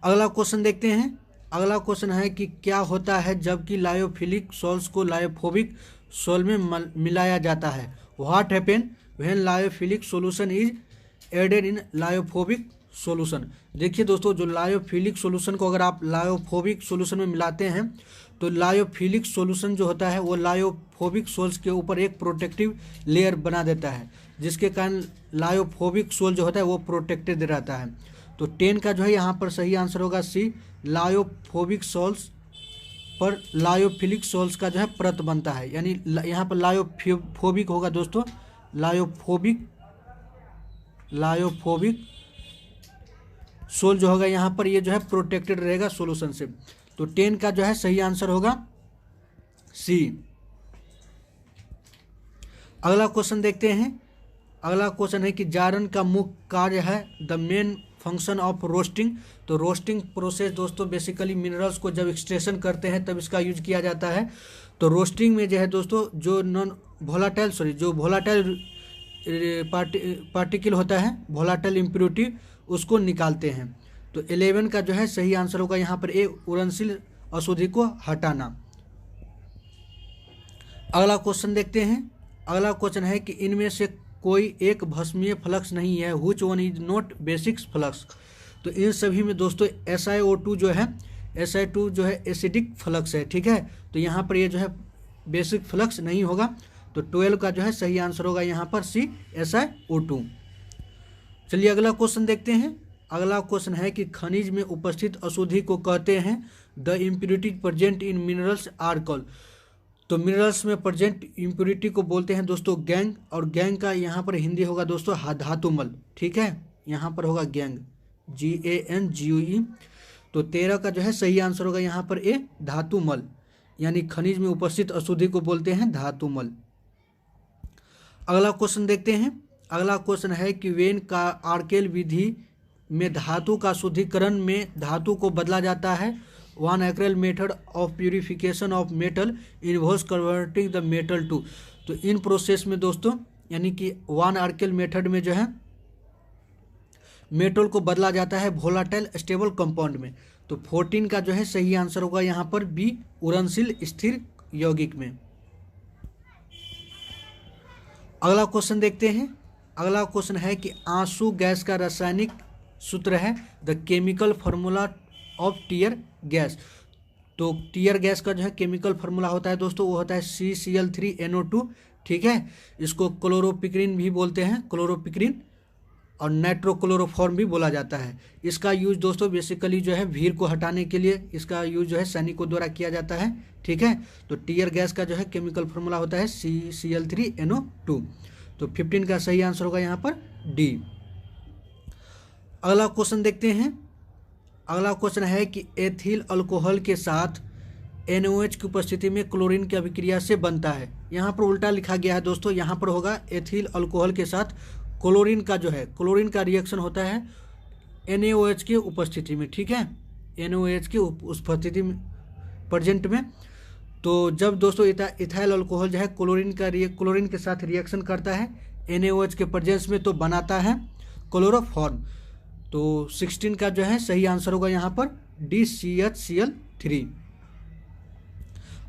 अगला क्वेश्चन देखते हैं। अगला क्वेश्चन है कि क्या होता है जबकि लायोफिलिक सॉल्ट्स को लायोफोबिक सोल में मिलाया जाता है। What happen when lyophilic solution is added in lyophobic solution. देखिए दोस्तों, जो लायोफिलिक सॉल्यूशन को अगर आप लायोफोबिक सॉल्यूशन में मिलाते हैं तो लायोफिलिक सॉल्यूशन जो होता है वो लायोफोबिक सोल्स के ऊपर एक प्रोटेक्टिव लेयर बना देता है, जिसके कारण लायोफोबिक सोल जो होता है वो प्रोटेक्टेड रहता है। तो 10 का जो है यहाँ पर सही आंसर होगा सी, लायोफोबिक सोल्स पर लायोफिलिक सोल्स का जो है परत बनता है, यानी यहाँ पर लायोफोबिक होगा दोस्तों, लायोफोबिक सोल जो होगा यहाँ पर ये जो है प्रोटेक्टेड रहेगा सॉल्यूशन से। तो 10 का जो है सही आंसर होगा सी। अगला क्वेश्चन देखते हैं। अगला क्वेश्चन है कि जारन का मुख्य कार्य है the main function of roasting. तो रोस्टिंग प्रोसेस दोस्तों बेसिकली मिनरल्स को जब एक्सट्रैक्शन करते हैं तब इसका यूज किया जाता है। तो रोस्टिंग में जो है दोस्तों जो वोलाटाइल पार्टिकल होता है, वोलाटाइल इम्प्योरिटी, उसको निकालते हैं। तो 11 का जो है सही आंसर होगा यहाँ पर ए, उड़नशील अशुद्धि को हटाना। अगला क्वेश्चन देखते हैं। अगला क्वेश्चन है कि इनमें से कोई एक भस्मीय फ्लक्स नहीं है, which one is not basic flux. तो इन सभी में दोस्तों SiO2 जो है, SiO2 जो है एसिडिक फ्लक्स है, ठीक है। तो यहाँ पर ये जो है बेसिक फ्लक्स नहीं होगा। तो 12 का जो है सही आंसर होगा यहाँ पर सी, SiO2। चलिए अगला क्वेश्चन देखते हैं। अगला क्वेश्चन है कि खनिज में उपस्थित अशुद्धि को कहते हैं the impurity present in minerals are called. तो मिनरल्स में प्रेजेंट इम्प्योरिटी को बोलते हैं दोस्तों गैंग, और गैंग का यहाँ पर हिंदी होगा दोस्तों धातुमल, ठीक है। यहाँ पर होगा गैंग, GANGUE। तो 13 का जो है सही आंसर होगा यहाँ पर ए, धातुमल, यानी खनिज में उपस्थित अशुद्धि को बोलते हैं धातुमल। अगला क्वेश्चन देखते हैं। अगला क्वेश्चन है कि वेन का आर्केल विधि में धातु का शुद्धिकरण में धातु को बदला जाता है। वन एक्रेल method of purification of metal involves converting the metal to. तो इन प्रोसेस में दोस्तों यानी कि वन आर्केल मेथड में जो है मेटल को बदला जाता है वोलाटाइल स्टेबल कंपाउंड में। तो 14 का जो है सही आंसर होगा यहाँ पर बी, उड़नशील स्थिर यौगिक में। अगला क्वेश्चन देखते हैं। अगला क्वेश्चन है कि आंसू गैस का रासायनिक सूत्र है the chemical formula of tear gas. तो टीयर गैस का जो है केमिकल फार्मूला होता है दोस्तों वो होता है CCl3NO2, ठीक है। इसको क्लोरोपिक्रीन भी बोलते हैं, क्लोरोपिक्रीन, और नाइट्रोक्लोरोफॉर्म भी बोला जाता है। इसका यूज दोस्तों बेसिकली जो है भीड़ को हटाने के लिए इसका यूज जो है सैनिकों द्वारा किया जाता है, ठीक है। तो टीयर गैस का जो है केमिकल फार्मूला होता है CCl3NO2। तो 15 का सही आंसर होगा यहाँ पर डी। अगला क्वेश्चन देखते हैं। अगला क्वेश्चन है कि एथिल अल्कोहल के साथ NOH की उपस्थिति में क्लोरीन की अभिक्रिया से बनता है। यहाँ पर उल्टा लिखा गया है दोस्तों, यहाँ पर होगा एथिल अल्कोहल के साथ क्लोरीन का जो है क्लोरीन का रिएक्शन होता है NaOH की उपस्थिति में, ठीक है, NaOH की उपस्थिति में प्रेजेंट में। तो जब दोस्तों इथाइल अल्कोहल जो है क्लोरीन के साथ रिएक्शन करता है NaOH के प्रेजेंस में तो बनाता है क्लोरोफॉर्म। तो 16 का जो है सही आंसर होगा यहाँ पर डी, CHCl3।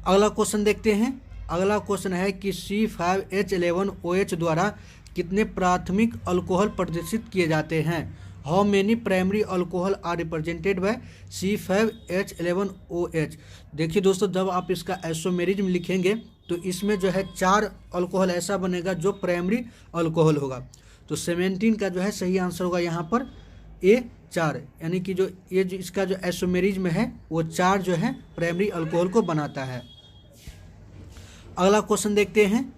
अगला क्वेश्चन देखते हैं। अगला क्वेश्चन है कि C5H11OH द्वारा कितने प्राथमिक अल्कोहल प्रदर्शित किए जाते हैं। How many primary alcohol are represented by C5H11OH। देखिए दोस्तों जब आप इसका आइसोमेरिज्म लिखेंगे तो इसमें जो है 4 अल्कोहल ऐसा बनेगा जो प्राइमरी अल्कोहल होगा। तो 17 का जो है सही आंसर होगा यहाँ पर ए, 4, यानी कि जो ये जो इसका जो आइसोमेरिज्म है वो 4 जो है प्राइमरी अल्कोहल को बनाता है। अगला क्वेश्चन देखते हैं।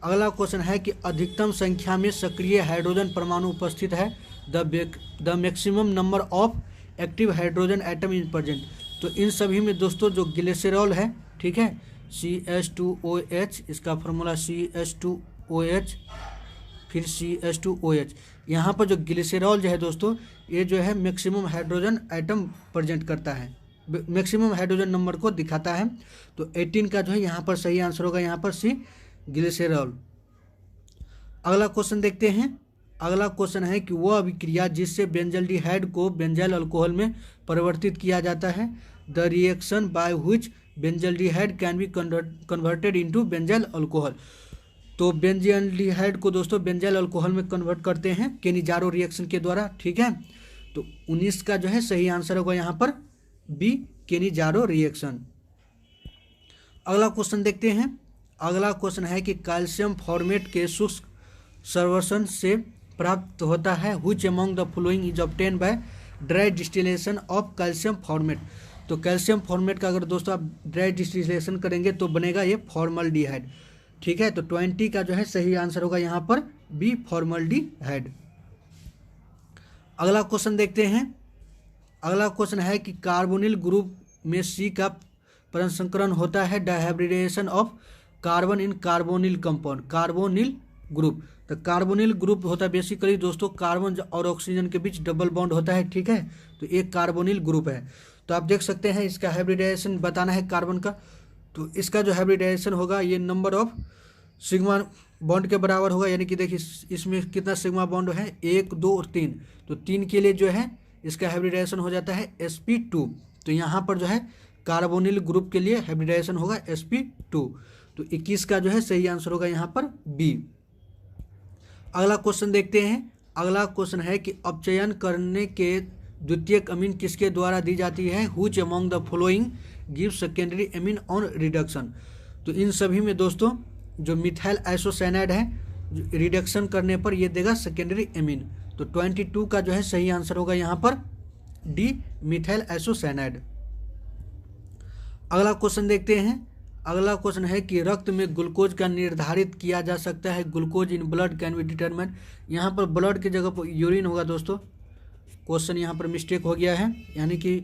अगला क्वेश्चन है कि अधिकतम संख्या में सक्रिय हाइड्रोजन परमाणु उपस्थित है the maximum number of active hydrogen atom in present. तो इन सभी में दोस्तों जो ग्लिसरॉल है, ठीक है, CH2OH, इसका फार्मूला CH2OH फिर CH2OH। यहाँ पर जो ग्लिसरॉल जो है दोस्तों ये जो है मैक्सिमम हाइड्रोजन एटम प्रेजेंट करता है, मैक्सिमम हाइड्रोजन नंबर को दिखाता है। तो 18 का जो है यहाँ पर सही आंसर होगा यहाँ पर सी, ग्लिसरॉल। अगला क्वेश्चन देखते हैं। अगला क्वेश्चन है कि वह अभिक्रिया जिससे बेंजल्डिहाइड को बेंजाइल अल्कोहल में परिवर्तित किया जाता है। The reaction by which benzaldehyde can be converted into benzyl alcohol. तो बेंजल्डिहाइड को दोस्तों बेंजाइल अल्कोहल में कन्वर्ट करते हैं केनिजारो रिएक्शन के द्वारा। ठीक है, तो 19 का जो है सही आंसर होगा यहाँ पर बी, केनिजारो रिएक्शन। अगला क्वेश्चन देखते हैं। अगला क्वेश्चन है कि कैल्शियम फॉर्मेट के शुष्क संवर्धन से प्राप्त होता है। Which among the following is obtain by dry distillation of calcium formate. तो कैल्शियम फॉर्मेट का अगर दोस्तों आप ड्राई डिस्टिलेशन करेंगे तो बनेगा ये फॉर्मल्डिहाइड। ठीक है, तो 20 का जो है सही आंसर होगा यहाँ पर बी, फॉर्मल्डिहाइड। अगला क्वेश्चन देखते हैं। अगला क्वेश्चन है कि कार्बोनिल ग्रुप में सी का प्रसंस्करण होता है। The hybridisation of carbon in carbonyl compound. Carbonyl group, तो कार्बोनिल ग्रुप होता है बेसिकली दोस्तों कार्बन और ऑक्सीजन के बीच डबल बॉन्ड होता है। ठीक है, तो एक कार्बोनिल ग्रुप है। तो आप देख सकते हैं इसका हाइब्रिडाइजेशन बताना है कार्बन का, तो इसका जो हाइब्रिडाइजेशन होगा ये नंबर ऑफ सिग्मा बॉन्ड के बराबर होगा। यानी कि देखिए इसमें कितना सिग्मा बॉन्ड है, 1, 2 और 3। तो 3 के लिए जो है इसका हाइब्रिडाइजेशन हो जाता है sp2। तो यहाँ पर जो है कार्बोनिल ग्रुप के लिए हाइब्रिडाइजेशन होगा sp2। तो 21 का जो है सही आंसर होगा यहाँ पर बी। अगला क्वेश्चन देखते हैं। अगला क्वेश्चन है कि अपचयन करने के द्वितीयक अमीन किसके द्वारा दी जाती है। Which among the following give secondary amine on reduction. तो इन सभी में दोस्तों जो मिथाइल आइसोसाइनाइड है रिडक्शन करने पर ये देगा सेकेंडरी अमीन। तो 22 का जो है सही आंसर होगा यहाँ पर डी, मिथाइल आइसोसाइनाइड। अगला क्वेश्चन देखते हैं। अगला क्वेश्चन है कि रक्त में ग्लूकोज का निर्धारित किया जा सकता है। Glucose in blood can be determined. यहाँ पर ब्लड की जगह पर यूरिन होगा दोस्तों। क्वेश्चन यहाँ पर मिस्टेक हो गया है, यानी कि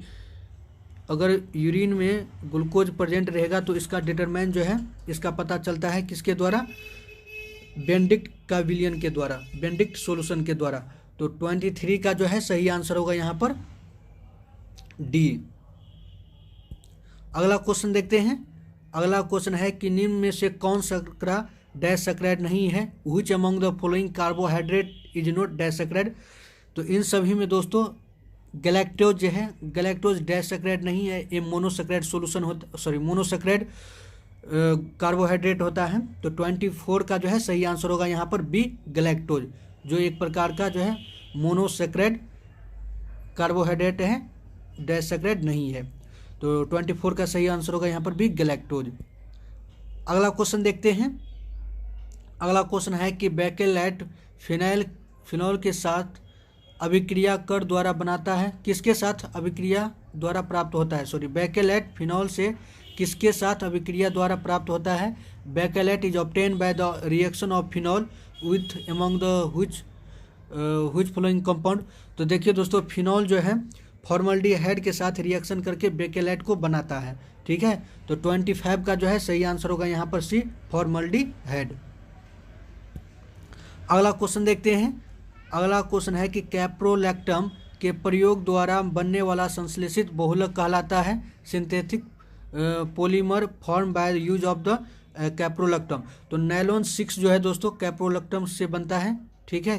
अगर यूरिन में ग्लूकोज प्रेजेंट रहेगा तो इसका डिटरमाइन जो है इसका पता चलता है किसके द्वारा, बेनेडिक्ट का विलियन के द्वारा, बेनेडिक्ट सॉल्यूशन के द्वारा। तो 23 का जो है सही आंसर होगा यहाँ पर डी। अगला क्वेश्चन देखते हैं। अगला क्वेश्चन है कि निम्न में से कौन शर्करा डाइसैकेराइड नहीं है। Which among the following carbohydrate is not disaccharide. तो इन सभी में दोस्तों गैलेक्टोज जो है, गैलेक्टोज डाइसैकेराइड नहीं है, ये मोनोसैकेराइड सॉल्यूशन होता, सॉरी मोनोसैकेराइड कार्बोहाइड्रेट होता है। तो 24 का जो है सही आंसर होगा यहाँ पर बी, गैलेक्टोज, जो एक प्रकार का जो है मोनोसैकेराइड कार्बोहाइड्रेट है, डाइसैकेराइड नहीं है। तो 24 का सही आंसर होगा यहाँ पर भी गैलेक्टोज। अगला क्वेश्चन देखते हैं। अगला क्वेश्चन है कि बेकेलैट फिनॉल के साथ अभिक्रिया कर द्वारा बनाता है। किसके साथ अभिक्रिया द्वारा प्राप्त होता है, सॉरी बेकेलैट फिनॉल से किसके साथ अभिक्रिया द्वारा प्राप्त होता है। Bakelite is obtain by the reaction of phenol with among the which following compound. तो देखिए दोस्तों फिनॉल जो है फॉर्मल्डिहाइड के साथ रिएक्शन करके बेकेलैट को बनाता है। ठीक है, तो 25 का जो है सही आंसर होगा यहाँ पर सी, फॉर्मल्डिहाइड। अगला क्वेश्चन देखते हैं। अगला क्वेश्चन है कि कैप्रोलैक्टम के प्रयोग द्वारा बनने वाला संश्लेषित बहुलक कहलाता है। Synthetic polymer form by use of the caprolactam. तो नायलॉन 6 जो है दोस्तों कैप्रोलैक्टम से बनता है। ठीक है,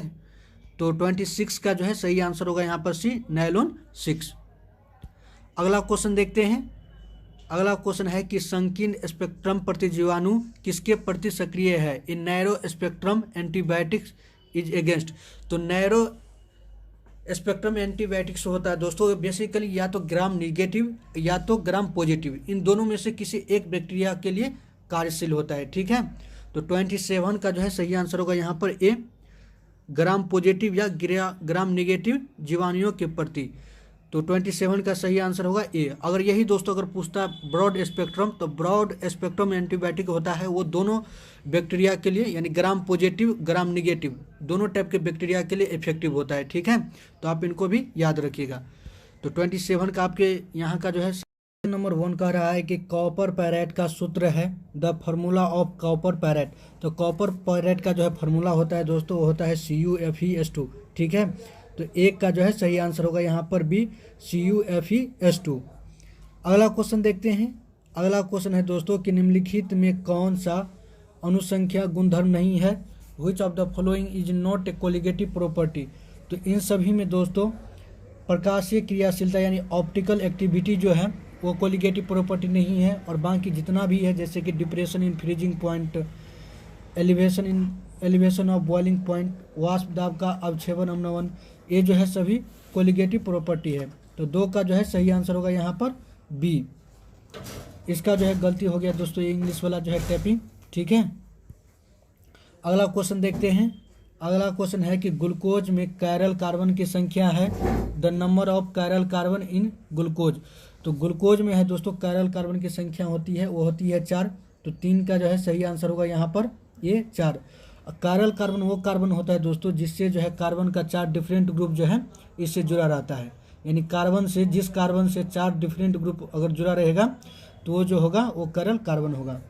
तो 26 का जो है सही आंसर होगा यहाँ पर सी, नायलॉन 6। अगला क्वेश्चन देखते हैं। अगला क्वेश्चन है कि संकीर्ण स्पेक्ट्रम प्रतिजीवाणु किसके प्रति सक्रिय है। इन narrow spectrum antibiotics is against. तो नैरो स्पेक्ट्रम एंटीबायोटिक्स होता है दोस्तों बेसिकली या तो ग्राम निगेटिव या तो ग्राम पॉजिटिव, इन दोनों में से किसी एक बैक्टीरिया के लिए कार्यशील होता है। ठीक है, तो 27 का जो है सही आंसर होगा यहाँ पर ए, ग्राम पॉजिटिव या ग्राम निगेटिव जीवाणुओं के प्रति। तो 27 का सही आंसर होगा ए। अगर यही दोस्तों अगर पूछता ब्रॉड स्पेक्ट्रम, तो ब्रॉड स्पेक्ट्रम एंटीबायोटिक होता है वो दोनों बैक्टीरिया के लिए, यानी ग्राम पॉजिटिव ग्राम निगेटिव दोनों टाइप के बैक्टीरिया के लिए इफेक्टिव होता है। ठीक है, तो आप इनको भी याद रखिएगा। तो 27 का आपके यहाँ का जो है नंबर 1 कह रहा है कि कॉपर पैरेट का सूत्र है the formula of copper parrot. तो कॉपर पैरेट का जो है फार्मूला होता है दोस्तों वो होता है CuFeS2। ठीक है, तो एक का जो है सही आंसर होगा यहाँ पर बी, CuFeS2। अगला क्वेश्चन देखते हैं। अगला क्वेश्चन है दोस्तों कि निम्नलिखित में कौन सा अनुसंख्या गुणधर्म नहीं है। Which of the following is not a colligative property. तो इन सभी में दोस्तों प्रकाशीय क्रियाशीलता यानी ऑप्टिकल एक्टिविटी जो है वो कोलिगेटिव प्रॉपर्टी नहीं है, और बाकी जितना भी है जैसे कि depression in freezing point, elevation of boiling point, वाष्प दाब का अवक्षेपण अवनमन, ये जो है सभी कोलिगेटिव प्रॉपर्टी है। तो 2 का जो है सही आंसर होगा यहाँ पर बी। इसका जो है गलती हो गया दोस्तों, ये इंग्लिश वाला जो है टैपिंग, ठीक है। अगला क्वेश्चन देखते हैं। अगला क्वेश्चन है कि ग्लूकोज में कैरल कार्बन की संख्या है, the number of chiral carbon in glucose. तो ग्लूकोज में है दोस्तों कैरल कार्बन की संख्या होती है, वो होती है 4। तो 3 का जो है सही आंसर होगा यहाँ पर ये 4। कैरल कार्बन वो कार्बन होता है दोस्तों जिससे जो है कार्बन का 4 डिफरेंट ग्रुप जो है इससे जुड़ा रहता है, यानी कार्बन से, जिस कार्बन से 4 डिफरेंट ग्रुप अगर जुड़ा रहेगा तो वो जो होगा वो कैरल कार्बन होगा।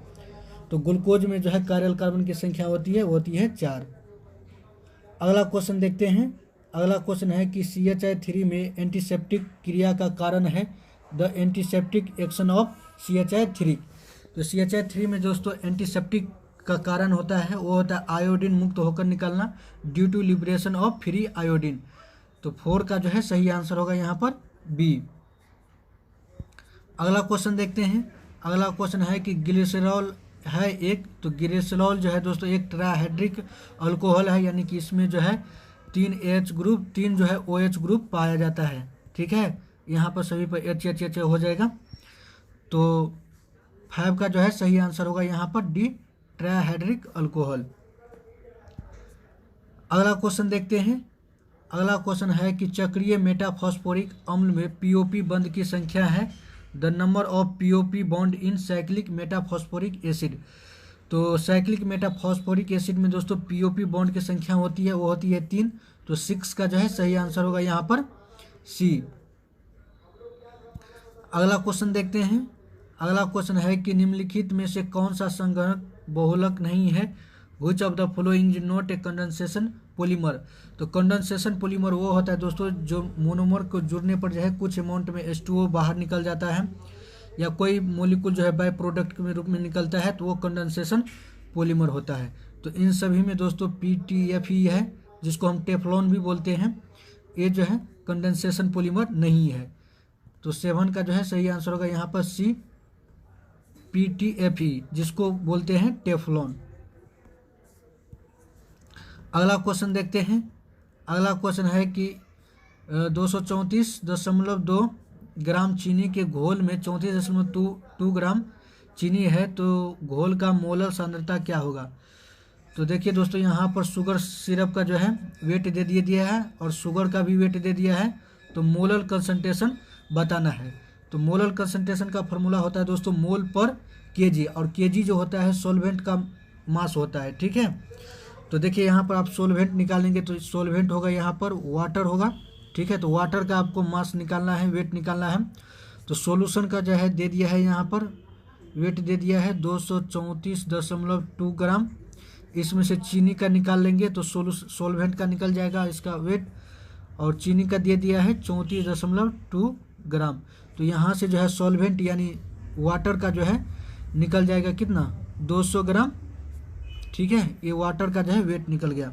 तो ग्लूकोज में जो है कैरल कार्बन की संख्या होती है वो होती है 4। अगला क्वेश्चन देखते हैं। अगला क्वेश्चन है कि CHI3 में एंटीसेप्टिक क्रिया का कारण है, the antiseptic action of CHI3। तो CHI3 में दोस्तों एंटीसेप्टिक का कारण होता है वो होता है आयोडीन मुक्त होकर निकलना, due to liberation of free iodine. तो 4 का जो है सही आंसर होगा यहाँ पर बी। अगला क्वेश्चन देखते हैं। अगला क्वेश्चन है कि ग्लिसरॉल है एक, तो ग्लिसरॉल जो है दोस्तों एक ट्राइहाइड्रिक अल्कोहल है, यानी कि इसमें जो है 3 H ग्रुप, 3 जो है OH ग्रुप पाया जाता है, ठीक है। यहाँ पर सभी पर H हो जाएगा। तो 5 का जो है सही आंसर होगा यहाँ पर डी, ट्राइहाइड्रिक अल्कोहल। अगला क्वेश्चन देखते हैं। अगला क्वेश्चन है कि चक्रीय मेटाफॉस्फोरिक अम्ल में POP बंध की संख्या है, the number of POP bond in cyclic metaphosphoric acid. तो साइक्लिक मेटाफॉस्फोरिक एसिड में दोस्तों POP बॉन्ड की संख्या होती है वो होती है 3। तो 6 का जो है सही आंसर होगा यहाँ पर सी। अगला क्वेश्चन देखते हैं। अगला क्वेश्चन है कि निम्नलिखित में से कौन सा संगणक बहुलक नहीं है, which of the following is not a condensation polymer. तो कंडेंसेशन पॉलीमर वो होता है दोस्तों जो मोनोमर को जुड़ने पर जो है कुछ अमाउंट में H2O बाहर निकल जाता है, या कोई मॉलिक्यूल जो है बाय प्रोडक्ट के रूप में निकलता है, तो वो कंडेंसेशन पॉलीमर होता है। तो इन सभी में दोस्तों PTFE है, जिसको हम टेफ्लॉन भी बोलते हैं, ये जो है कंडेंसेशन पॉलीमर नहीं है। तो 7 का जो है सही आंसर होगा यहाँ पर सी, PTFE, जिसको बोलते हैं टेफ्लॉन। अगला क्वेश्चन देखते हैं। अगला क्वेश्चन है कि 234.2 ग्राम चीनी के घोल में 34.2 ग्राम चीनी है, तो घोल का मोलर सांद्रता क्या होगा। तो देखिए दोस्तों यहाँ पर शुगर सिरप का जो है वेट दे दिया है और शुगर का भी वेट दे दिया है, तो मोलर कंसंट्रेशन बताना है। तो मोलर कंसंट्रेशन का फॉर्मूला होता है दोस्तों मोल पर केजी, और केजी जो होता है सॉल्वेंट का मास होता है, ठीक है। तो देखिए यहाँ पर आप सॉल्वेंट निकालेंगे तो सॉल्वेंट होगा यहाँ पर वाटर होगा, ठीक है। तो वाटर का आपको मास निकालना है, वेट निकालना है। तो सॉल्यूशन का जो है दे दिया है यहाँ पर वेट दे दिया है 234.2 ग्राम। इसमें से चीनी का निकाल लेंगे तो सॉल्वेंट का निकल जाएगा इसका वेट, और चीनी का दे दिया है 34.2 ग्राम। तो यहाँ से जो है सॉल्वेंट यानी वाटर का जो है निकल जाएगा कितना 200 ग्राम, ठीक है। ये वाटर का जो है वेट निकल गया।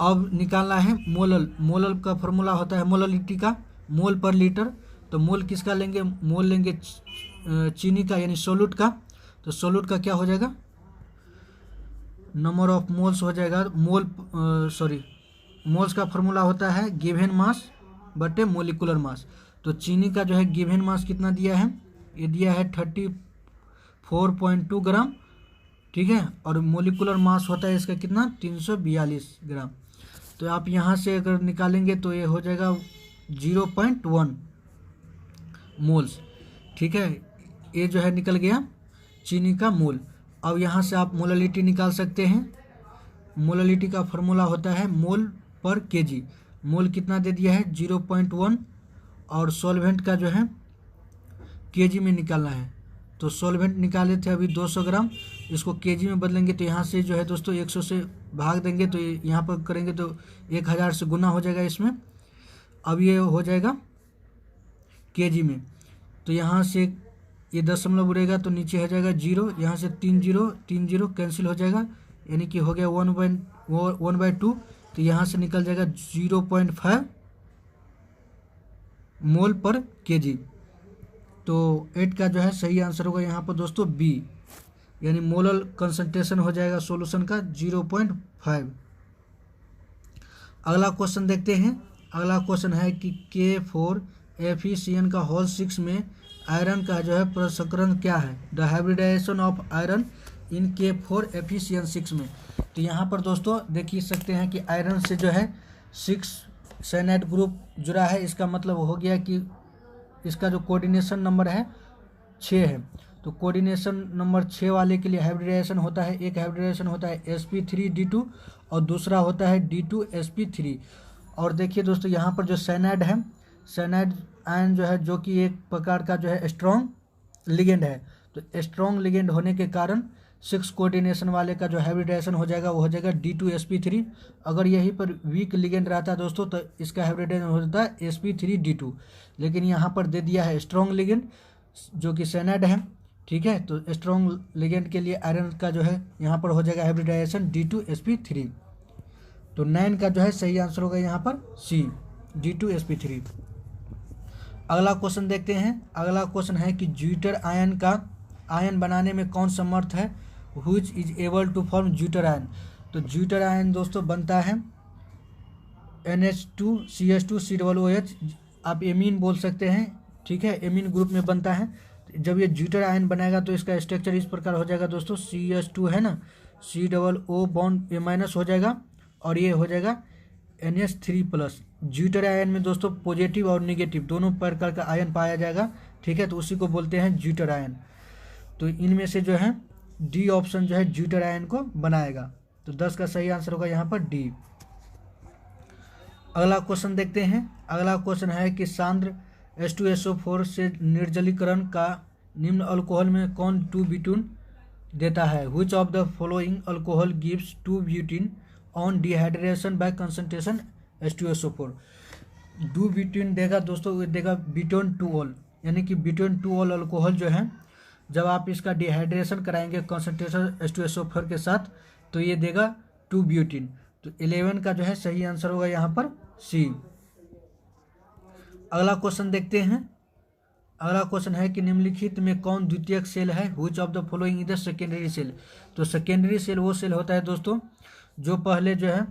अब निकालना है मोलल। मोलल का फॉर्मूला होता है मोललिटी का, मोल पर लीटर। तो मोल किसका लेंगे, मोल लेंगे चीनी का यानी सोलूट का। तो सोलूट का क्या हो जाएगा, नंबर ऑफ मोल्स हो जाएगा। मोल्स का फॉर्मूला होता है गिवन मास बटे मोलिकुलर मास। तो चीनी का जो है गिवन मास कितना दिया है, ये दिया है 34.2 ग्राम, ठीक है। और मोलिकुलर मास होता है इसका कितना 342 ग्राम। तो आप यहाँ से अगर निकालेंगे तो ये हो जाएगा 0.1 मोल्स, ठीक है। ये जो है निकल गया चीनी का मोल। अब यहाँ से आप मोललिटी निकाल सकते हैं। मोललिटी का फॉर्मूला होता है मोल पर केजी। मोल कितना दे दिया है 0.1, और सॉल्वेंट का जो है केजी में निकालना है। तो सॉल्वेंट निकाले थे अभी 200 ग्राम, इसको केजी में बदलेंगे तो यहाँ से जो है दोस्तों 100 से भाग देंगे, तो यहाँ पर करेंगे तो 1000 से गुना हो जाएगा इसमें। अब ये हो जाएगा केजी में, तो यहाँ से ये दशमलव उड़ेगा तो नीचे हो जाएगा 0, यहाँ से 3 0 कैंसिल हो जाएगा, यानी कि हो गया 1/2, तो यहाँ से निकल जाएगा 0.5 मोल पर केजी। तो 8 का जो है सही आंसर होगा यहाँ पर दोस्तों बी, यानी मोलर कंसंट्रेशन हो जाएगा सॉल्यूशन का 0.5। अगला क्वेश्चन देखते हैं। अगला क्वेश्चन है कि K4 का होल 6 में आयरन का जो है प्रसंस्करण क्या है? The hybridization of iron in K4 में। तो यहाँ पर दोस्तों देख ही सकते हैं कि आयरन से जो है 6 साइनाइड ग्रुप जुड़ा है। इसका मतलब हो गया कि इसका जो कोऑर्डिनेशन नंबर है 6 है। तो कोऑर्डिनेशन नंबर 6 वाले के लिए हाइब्रिडाइजेशन होता है, एक हाइब्रिडाइजेशन होता है sp3d2 और दूसरा होता है d2sp3। और देखिए दोस्तों यहाँ पर जो साइनाइड है, साइनाइड आयन जो है जो कि एक प्रकार का जो है स्ट्रॉन्ग लिगेंड है। तो स्ट्रॉन्ग लिगेंड होने के कारण 6 कोऑर्डिनेशन वाले का जो हाइब्रिडाइजेशन हो जाएगा वो हो जाएगा d2sp3। अगर यहीं पर वीक लिगेंड रहता है दोस्तों तो इसका हाइब्रिडाइजेशन हो जाता है sp3d2, लेकिन यहाँ पर दे दिया है स्ट्रॉन्ग लिगेंड जो कि साइनाइड है। ठीक है, तो स्ट्रॉन्ग लिगेंड के लिए आयरन का जो है यहाँ पर हो जाएगा हाइब्रिडाइजेशन d2sp3। तो 9 का जो है सही आंसर होगा यहाँ पर सी, d2sp3। अगला क्वेश्चन देखते हैं। अगला क्वेश्चन है कि ज्यूटर आयन का आयन बनाने में कौन समर्थ है? Which is able to form zwitter ion. तो ज्यूटर आयन दोस्तों बनता है NH2CH2COOH, आप एमीन बोल सकते हैं। ठीक है, एमीन ग्रुप में बनता है। जब ये ज्यूटर आयन बनाएगा तो इसका स्ट्रक्चर इस प्रकार हो जाएगा दोस्तों, CH2 है ना, COO बॉन्ड A- हो जाएगा और ये हो जाएगा NH3+। ज्यूटर आयन में दोस्तों पॉजिटिव और नेगेटिव दोनों प्रकार का आयन पाया जाएगा। ठीक है, तो उसी को बोलते हैं ज्यूटर आयन। तो इनमें से जो है डी ऑप्शन जो है ज्यूटर आयन को बनाएगा। तो 10 का सही आंसर होगा यहाँ पर डी। अगला क्वेश्चन देखते हैं। अगला क्वेश्चन है कि सांद्र H2SO4 से निर्जलीकरण का निम्न अल्कोहल में कौन 2-ब्यूटीन देता है? Which of the following alcohol gives 2-ब्यूटीन on dehydration by concentration H2SO4। 2-ब्यूटीन देगा दोस्तों, देगा ब्यूटेन 2-ऑल, यानी कि ब्यूटेन 2-ऑल अल्कोहल जो है जब आप इसका डिहाइड्रेशन कराएंगे कंसंट्रेशन H2SO4 के साथ तो ये देगा 2-ब्यूटीन। तो 11 का जो है सही आंसर होगा यहाँ पर सी। अगला क्वेश्चन देखते हैं। अगला क्वेश्चन है कि निम्नलिखित में कौन द्वितीयक सेल है? Which of the following is the secondary cell. तो सेकेंडरी सेल वो सेल होता है दोस्तों जो पहले जो है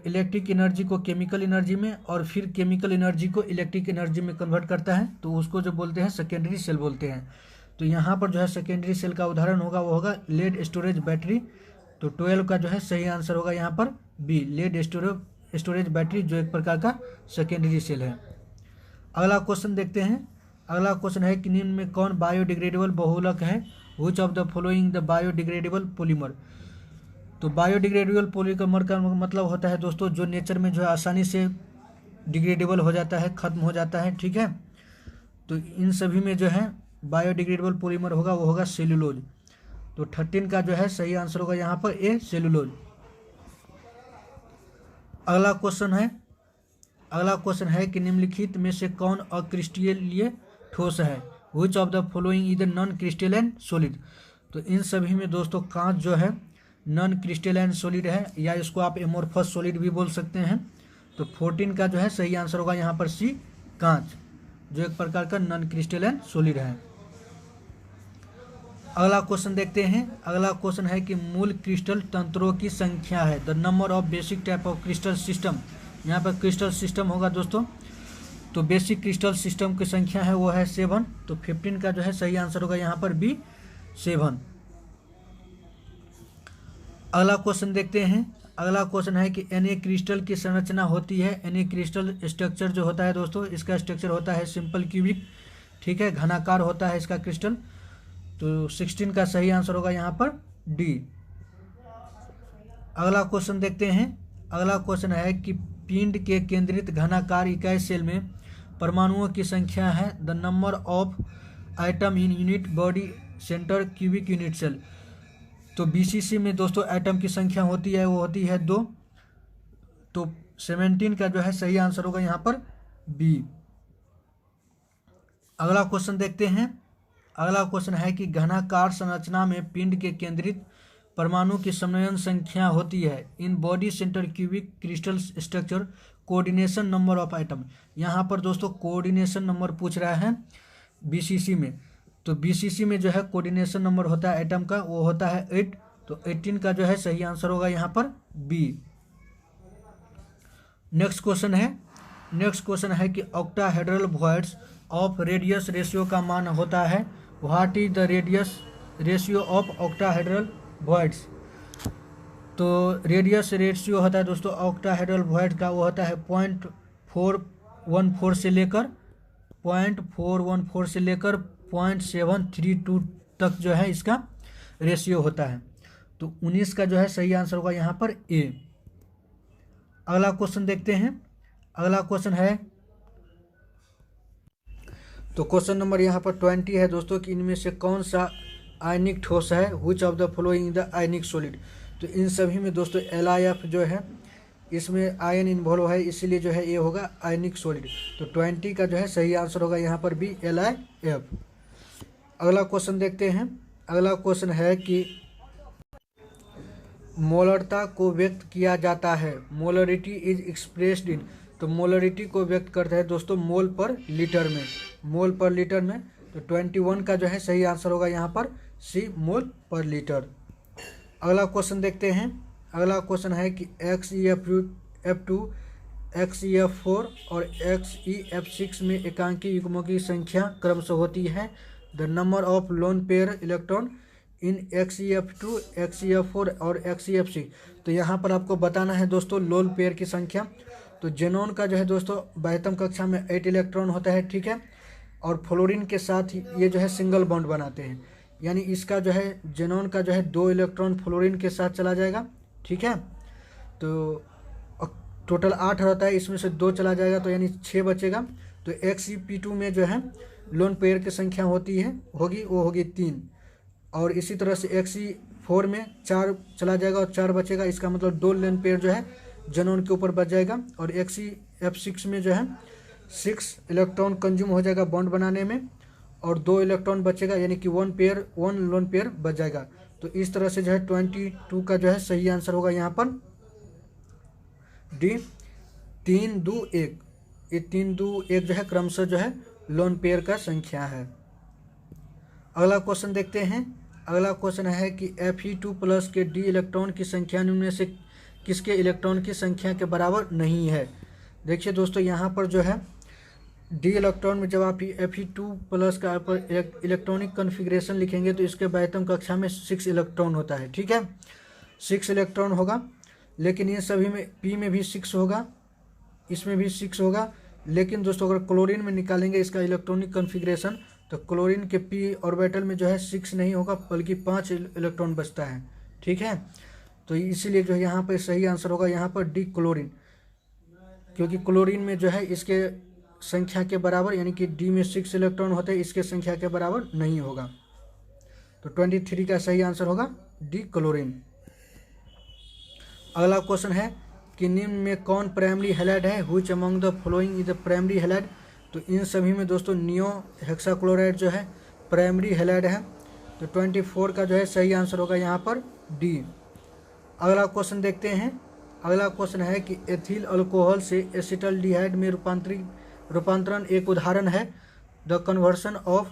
इलेक्ट्रिक एनर्जी को केमिकल एनर्जी में और फिर केमिकल एनर्जी को इलेक्ट्रिक एनर्जी में कन्वर्ट करता है, तो उसको जो बोलते हैं सेकेंडरी सेल बोलते हैं। तो यहाँ पर जो है सेकेंडरी सेल का उदाहरण होगा वो होगा लेड स्टोरेज बैटरी। तो 12 का जो है सही आंसर होगा यहाँ पर बी, लेड स्टोरेज बैटरी जो एक प्रकार का सेकेंडरी सेल है। अगला क्वेश्चन देखते हैं। अगला क्वेश्चन है कि निम्न में कौन बायोडिग्रेडेबल बहुलक है? Which of the following the biodegradable polymer. तो बायोडिग्रेडेबल पॉलीमर का मतलब होता है दोस्तों जो नेचर में जो है आसानी से डिग्रेडेबल हो जाता है, खत्म हो जाता है। ठीक है, तो इन सभी में जो है बायोडिग्रेडेबल पॉलीमर होगा वो होगा सेलुलोज। तो 13 का जो है सही आंसर होगा यहाँ पर ए, सेलुलोज। अगला क्वेश्चन है कि निम्नलिखित में से कौन अक्रिस्टलीय ठोस है? Which of the following is non crystalline solid. तो इन सभी में दोस्तों कांच जो है नॉन क्रिस्टलाइन सॉलिड है, या इसको आप एमोर्फस सॉलिड भी बोल सकते हैं। तो 14 का जो है सही आंसर होगा यहाँ पर सी, कांच, जो एक प्रकार का नॉन क्रिस्टलाइन सॉलिड है। अगला क्वेश्चन देखते हैं। अगला क्वेश्चन है कि मूल क्रिस्टल तंत्रों की संख्या है। The number of basic type of crystal system. यहाँ पर क्रिस्टल सिस्टम होगा दोस्तों, तो बेसिक क्रिस्टल सिस्टम की संख्या है वो है 7। तो 15 का जो है सही आंसर होगा यहाँ पर बी, 7। अगला क्वेश्चन देखते हैं। अगला क्वेश्चन है कि Na क्रिस्टल की संरचना होती है। Na क्रिस्टल स्ट्रक्चर जो होता है दोस्तों, इसका स्ट्रक्चर होता है सिंपल क्यूबिक। ठीक है, घनाकार होता है इसका क्रिस्टल। तो 16 का सही आंसर होगा यहाँ पर डी। अगला क्वेश्चन देखते हैं। अगला क्वेश्चन है कि पिंड के केंद्रित घनाकार इकाई सेल में परमाणुओं की संख्या है। The number of atom in unit body centre cubic unit cell. तो BCC में दोस्तों एटम की संख्या होती है वो होती है 2। तो 17 का जो है सही आंसर होगा यहाँ पर बी। अगला क्वेश्चन देखते हैं। अगला क्वेश्चन है कि घनाकार संरचना में पिंड के केंद्रित परमाणु की सम्मेलन संख्या होती है। In body centre cubic crystal structure coordination number of item. यहाँ पर दोस्तों कोऑर्डिनेशन नंबर पूछ रहा है बीसीसी में, तो बीसीसी में जो है कोऑर्डिनेशन नंबर होता है एटम का, वो होता है 8, तो 18 का जो है सही आंसर होगा यहाँ पर बी। नेक्स्ट क्वेश्चन है कि octahedral voids of radius ratio का मान होता है। What is the radius ratio of octahedral voids. तो रेडियस रेशियो होता है दोस्तों ऑक्टाहेड्रल वॉइड का, वो होता है 0.414 से लेकर 0.732 तक जो है इसका रेशियो होता है। तो 19 का जो है सही आंसर होगा यहाँ पर ए। अगला क्वेश्चन देखते हैं। अगला क्वेश्चन है, तो क्वेश्चन नंबर यहाँ पर 20 है दोस्तों कि इनमें से कौन सा आयनिक ठोस है। Which of the following the ionic solid. तो इन सभी में दोस्तों LiF जो है इसमें आयन इन्वॉल्व है, इसीलिए जो है ये होगा आयनिक सॉलिड। तो 20 का जो है सही आंसर होगा यहाँ पर भी LiF। अगला क्वेश्चन देखते हैं। अगला क्वेश्चन है कि मोलरता को व्यक्त किया जाता है। Molarity is expressed in. तो मोलरिटी को व्यक्त करता है दोस्तों मोल पर लीटर में। तो 21 का जो है सही आंसर होगा यहाँ पर सी, मोल पर लीटर। अगला क्वेश्चन देखते हैं। अगला क्वेश्चन है कि XeF2, XeF4 और XeF6 में एकांकी युग्मों की संख्या क्रमशः होती है। The number of lone pair electron in XeF2, XeF4 और XeF6। तो यहाँ पर आपको बताना है दोस्तों लोन पेयर की संख्या। तो जेनॉन का जो है दोस्तों 22वीं कक्षा में 8 इलेक्ट्रॉन होता है, ठीक है। और फ्लोरीन के साथ ये जो है सिंगल बॉन्ड बनाते हैं, यानी इसका जो है जेनॉन का जो है 2 इलेक्ट्रॉन फ्लोरीन के साथ चला जाएगा, ठीक है। तो टोटल 8 रहता है, इसमें से 2 चला जाएगा तो यानी 6 बचेगा। तो XeP2 में जो है लोन पेयर की संख्या होगी 3। और इसी तरह से Xe4 में 4 चला जाएगा और 4 बचेगा, इसका मतलब 2 लोन पेयर जो है जेनॉन के ऊपर बच जाएगा। और XeF6 में जो है 6 इलेक्ट्रॉन कंज्यूम हो जाएगा बॉन्ड बनाने में और 2 इलेक्ट्रॉन बचेगा, यानी कि 1 लोन पेयर बच जाएगा। तो इस तरह से जो है 22 का जो है सही आंसर होगा यहाँ पर डी, 3, 2, 1। ये 3, 2, 1 जो है क्रमशः जो है लोन पेयर का संख्या है। अगला क्वेश्चन देखते हैं। अगला क्वेश्चन है कि Fe2+ के डी इलेक्ट्रॉन की संख्या निम्न से किसके इलेक्ट्रॉन की संख्या के बराबर नहीं है। देखिए दोस्तों यहाँ पर जो है डी इलेक्ट्रॉन में जब आप Fe2+ का इलेक्ट्रॉनिक कॉन्फ़िगरेशन लिखेंगे तो इसके 22वीं कक्षा में 6 इलेक्ट्रॉन होता है, ठीक है। 6 इलेक्ट्रॉन होगा, लेकिन इन सभी में P में भी 6 होगा, इसमें भी 6 होगा। लेकिन दोस्तों अगर क्लोरीन में निकालेंगे इसका इलेक्ट्रॉनिक कॉन्फ़िगरेशन तो क्लोरीन के P ऑर्बिटल में जो है 6 नहीं होगा बल्कि 5 इलेक्ट्रॉन बचता है, ठीक है। तो इसीलिए जो यहाँ पर सही आंसर होगा यहाँ पर डी, क्लोरीन, क्योंकि क्लोरीन में जो है इसके संख्या के बराबर, यानी कि डी में 6 इलेक्ट्रॉन होते हैं, इसके संख्या के बराबर नहीं होगा। तो 23 का सही आंसर होगा डी, क्लोरीन। अगला क्वेश्चन है कि निम्न में कौन प्राइमरी हैलाइड है। Which among the following is the primary halide. तो इन सभी में दोस्तों नियो हेक्साक्लोराइड जो है प्राइमरी हैलाइड है। तो 24 का जो है सही आंसर होगा यहाँ पर डी। अगला क्वेश्चन देखते हैं। अगला क्वेश्चन है कि एथिल अल्कोहल से एसिटल्डिहाइड में रूपांतरण एक उदाहरण है। The conversion of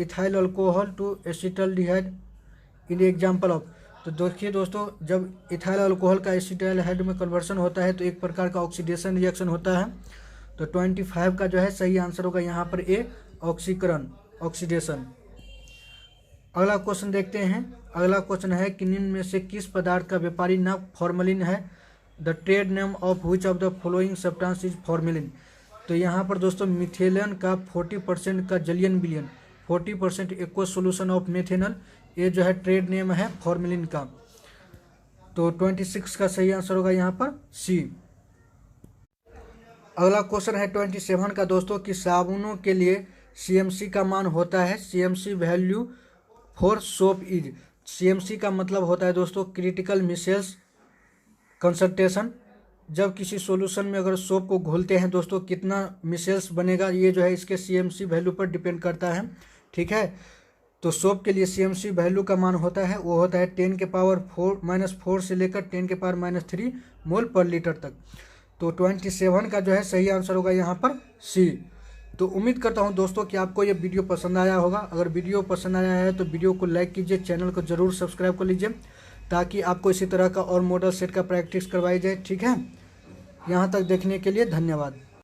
ethyl alcohol to acetaldehyde in example of. तो देखिए दोस्तों जब इथाइल अल्कोहल का एसिटल्डिहाइड में कन्वर्सन होता है तो एक प्रकार का ऑक्सीडेशन रिएक्शन होता है। तो 25 का जो है सही आंसर होगा यहाँ पर ए, ऑक्सीडेशन। अगला क्वेश्चन देखते हैं। अगला क्वेश्चन है कि निम्न में से किस पदार्थ का व्यापारी नाम फॉर्मेलिन है। The trade name of which of the following substance is formalin. तो यहाँ पर दोस्तों मिथेलन का 40% का जलियन बिलियन 40% एक्वस सोल्यूशन ऑफ मेथेनल, ये जो है ट्रेड नेम है फॉर्मेलिन का। तो 26 का सही आंसर होगा यहाँ पर सी। अगला क्वेश्चन है 27 का दोस्तों कि साबुनों के लिए CMC का मान होता है। CMC value for soap is. CMC का मतलब होता है दोस्तों क्रिटिकल मिसेल्स कंसंट्रेशन। जब किसी सॉल्यूशन में अगर सोप को घोलते हैं दोस्तों कितना मिसेल्स बनेगा, ये जो है इसके CMC वैल्यू पर डिपेंड करता है, ठीक है। तो सोप के लिए CMC वैल्यू का मान होता है वो होता है 10 के पावर -4 से लेकर 10 के पावर -3 मोल पर लीटर तक। तो 27 का जो है सही आंसर होगा यहाँ पर C। तो उम्मीद करता हूँ दोस्तों कि आपको ये वीडियो पसंद आया होगा। अगर वीडियो पसंद आया है तो वीडियो को लाइक कीजिए, चैनल को ज़रूर सब्सक्राइब कर लीजिए ताकि आपको इसी तरह का और मॉडल सेट का प्रैक्टिस करवाई जाए। ठीक है, यहाँ तक देखने के लिए धन्यवाद।